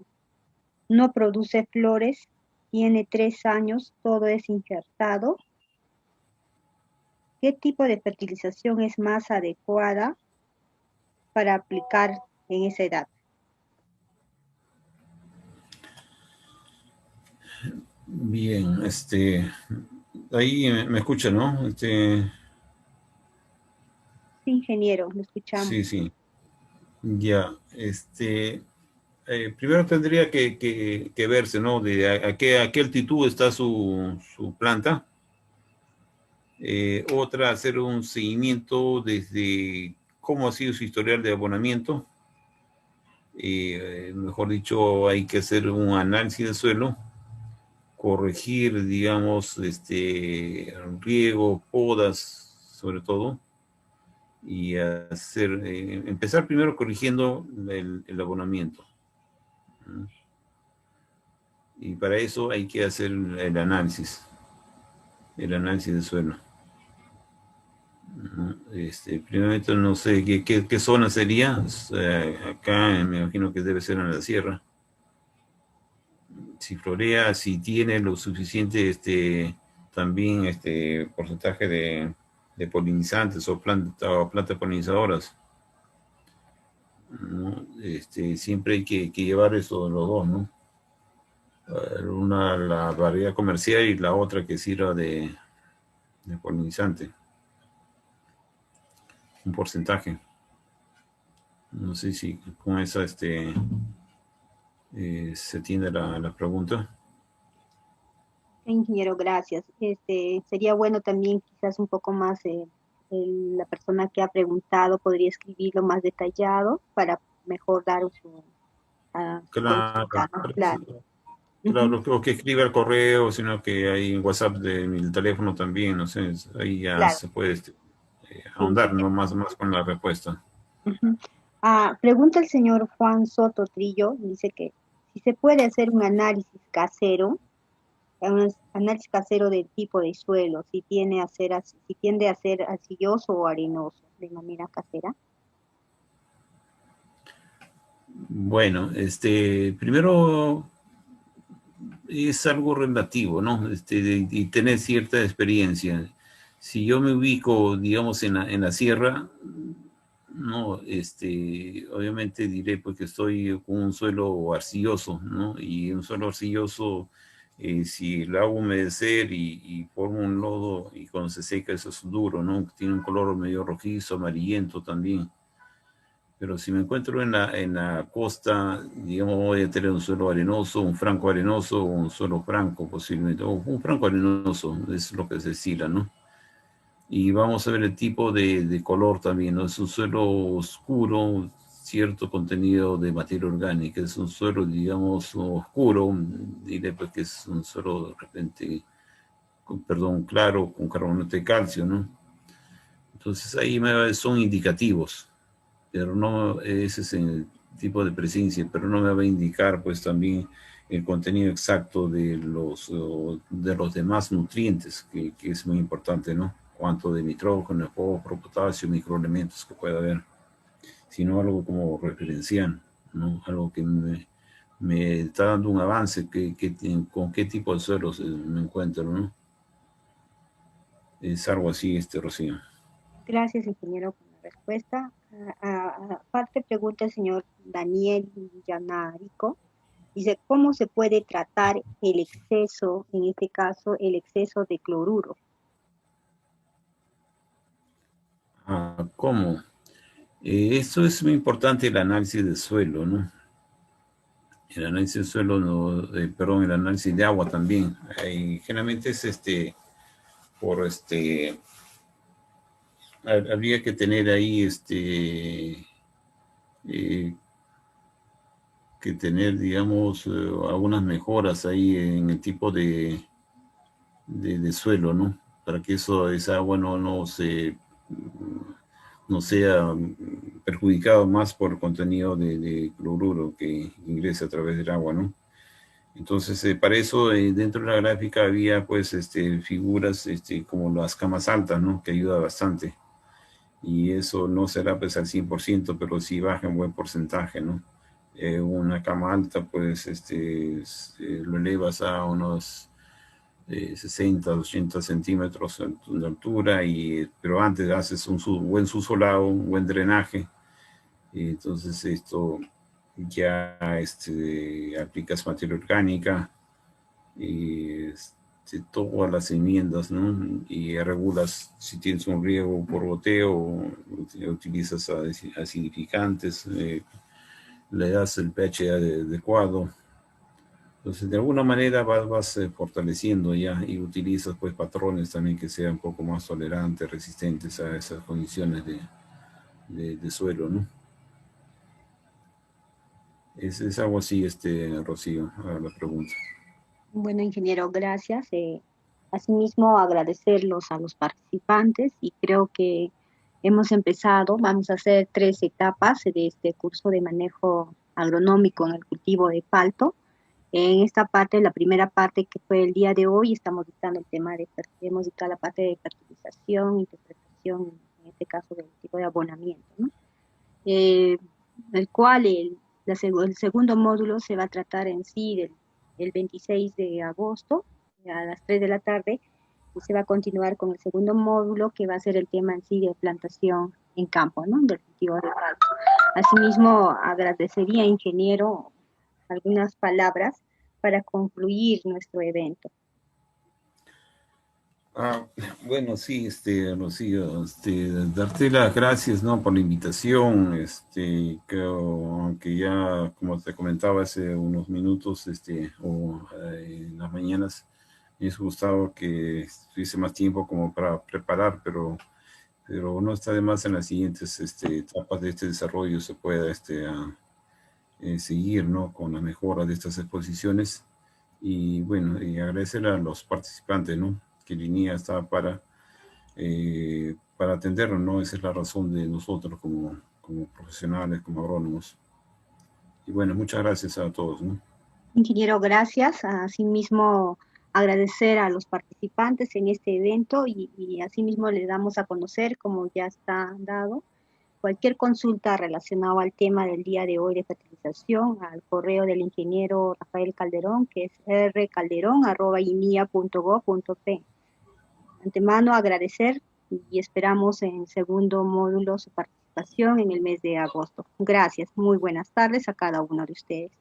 No produce flores, tiene 3 años, todo es injertado. ¿Qué tipo de fertilización es más adecuada para aplicar en esa edad? Bien, ahí me escucha, ¿no? Sí, ingeniero, lo escuchamos. Sí, sí. Ya, primero tendría que verse, ¿no? De a qué altitud está su planta. Otra, hacer un seguimiento desde cómo ha sido su historial de abonamiento. Mejor dicho, hay que hacer un análisis del suelo, corregir, digamos, riego, podas, sobre todo, y empezar primero corrigiendo el abonamiento. Y para eso hay que hacer el análisis del suelo. Primeramente no sé qué zona sería. Acá me imagino que debe ser en la sierra. Si florea, si tiene lo suficiente también porcentaje de polinizantes o plantas polinizadoras, ¿no? Siempre hay que llevar eso los dos, ¿no? Una la variedad comercial y la otra que sirva de polinizante. Un porcentaje. No sé si con esa se tiene la pregunta. Ingeniero, gracias. Sería bueno también quizás un poco más, la persona que ha preguntado podría escribirlo más detallado para mejor dar su Claro, consulta, ¿no? Claro. Ujú. claro, o que escriba el correo, sino que hay en WhatsApp de mi teléfono también, no sé, ahí ya Claro, se puede sí, ahondar, ¿no? ingeniero. Más con la respuesta. Ujú. Pregunta el señor Juan Soto Trillo, dice que si se puede hacer un análisis casero, análisis casero del tipo de suelo, si tiende a ser arcilloso o arenoso de manera casera. Bueno, primero es algo relativo, ¿no? Y tener cierta experiencia. Si yo me ubico, digamos, en la sierra, no, obviamente diré pues que estoy con un suelo arcilloso, ¿no? Y un suelo arcilloso, si lo hago humedecer y forma un lodo y cuando se seca eso es duro, ¿no? Tiene un color medio rojizo, amarillento también. Pero si me encuentro en la costa, digamos, voy a tener un suelo arenoso, un franco arenoso o un suelo franco posiblemente, o un franco arenoso, es lo que se estila, ¿no? Y vamos a ver el tipo de color también, ¿no? Es un suelo oscuro, cierto contenido de materia orgánica, es un suelo, digamos, oscuro, diré pues que es un suelo de repente, perdón, claro, con carbonato de calcio, ¿no? Entonces ahí son indicativos, pero no, ese es el tipo de presencia, pero no me va a indicar pues también el contenido exacto de los demás nutrientes, que es muy importante, ¿no? Cuánto de nitrógeno, fósforo, potasio, microelementos que pueda haber, sino algo como referencial, ¿no? Algo que me está dando un avance, con qué tipo de suelos me encuentro, ¿no? Es algo así, Rocío. Gracias, ingeniero, por la respuesta. Aparte, pregunta el señor Daniel Villanarico. Dice, ¿cómo se puede tratar el exceso, en este caso, el exceso de cloruro? ¿Cómo? Esto es muy importante, el análisis del suelo, ¿no? El análisis del suelo, no, perdón, el análisis de agua también. Generalmente es por habría que tener ahí eh, que tener, digamos, algunas mejoras ahí en el tipo de suelo, ¿no? Para que esa agua no sea perjudicado más por el contenido de cloruro que ingresa a través del agua, ¿no? Entonces, para eso, dentro de la gráfica había, pues, figuras como las camas altas, ¿no? Que ayuda bastante. Y eso no será, pues, al 100%, pero sí baja un buen porcentaje, ¿no? Una cama alta, pues, lo elevas a unos 60, 80 centímetros de altura, pero antes haces un buen susolado, un buen drenaje. Y entonces, esto ya aplicas materia orgánica y todas las enmiendas, ¿no? Y regulas si tienes un riego por goteo, utilizas acidificantes, le das el pH adecuado. Entonces, de alguna manera vas fortaleciendo ya y utilizas pues patrones también que sean un poco más tolerantes, resistentes a esas condiciones de suelo, ¿no? Es algo así, Rocío, a la pregunta. Bueno, ingeniero, gracias. Asimismo, agradecerlos a los participantes y creo que hemos empezado, vamos a hacer 3 etapas de este curso de manejo agronómico en el cultivo de palto. En esta parte, la primera parte que fue el día de hoy, estamos dictando el tema hemos dictado la parte de fertilización, interpretación, en este caso del tipo de abonamiento, ¿no? Eh, el cual el segundo módulo se va a tratar en sí el 26 de agosto a las 3 de la tarde y se va a continuar con el segundo módulo que va a ser el tema en sí de plantación en campo, ¿no? Del cultivo de palta. Asimismo, agradecería, ingeniero, algunas palabras para concluir nuestro evento. Bueno, sí, Rocío, darte las gracias, ¿no? Por la invitación, creo que ya, como te comentaba hace unos minutos, en las mañanas, me hubiese gustado que tuviese más tiempo como para preparar, pero no está de más en las siguientes, etapas de este desarrollo se pueda, seguir, ¿no? Con la mejora de estas exposiciones. Y bueno, y agradecer a los participantes, ¿no? Que Linía está para atendernos, ¿no? Esa es la razón de nosotros como profesionales, como agrónomos. Y bueno, muchas gracias a todos, ¿no? Ingeniero, gracias. Asimismo, agradecer a los participantes en este evento y asimismo le damos a conocer, como ya está dado, cualquier consulta relacionada al tema del día de hoy de fertilización al correo del ingeniero Rafael Calderón, que es rcalderón@inia.gov.p. De antemano agradecer y esperamos en segundo módulo su participación en el mes de agosto. Gracias, muy buenas tardes a cada uno de ustedes.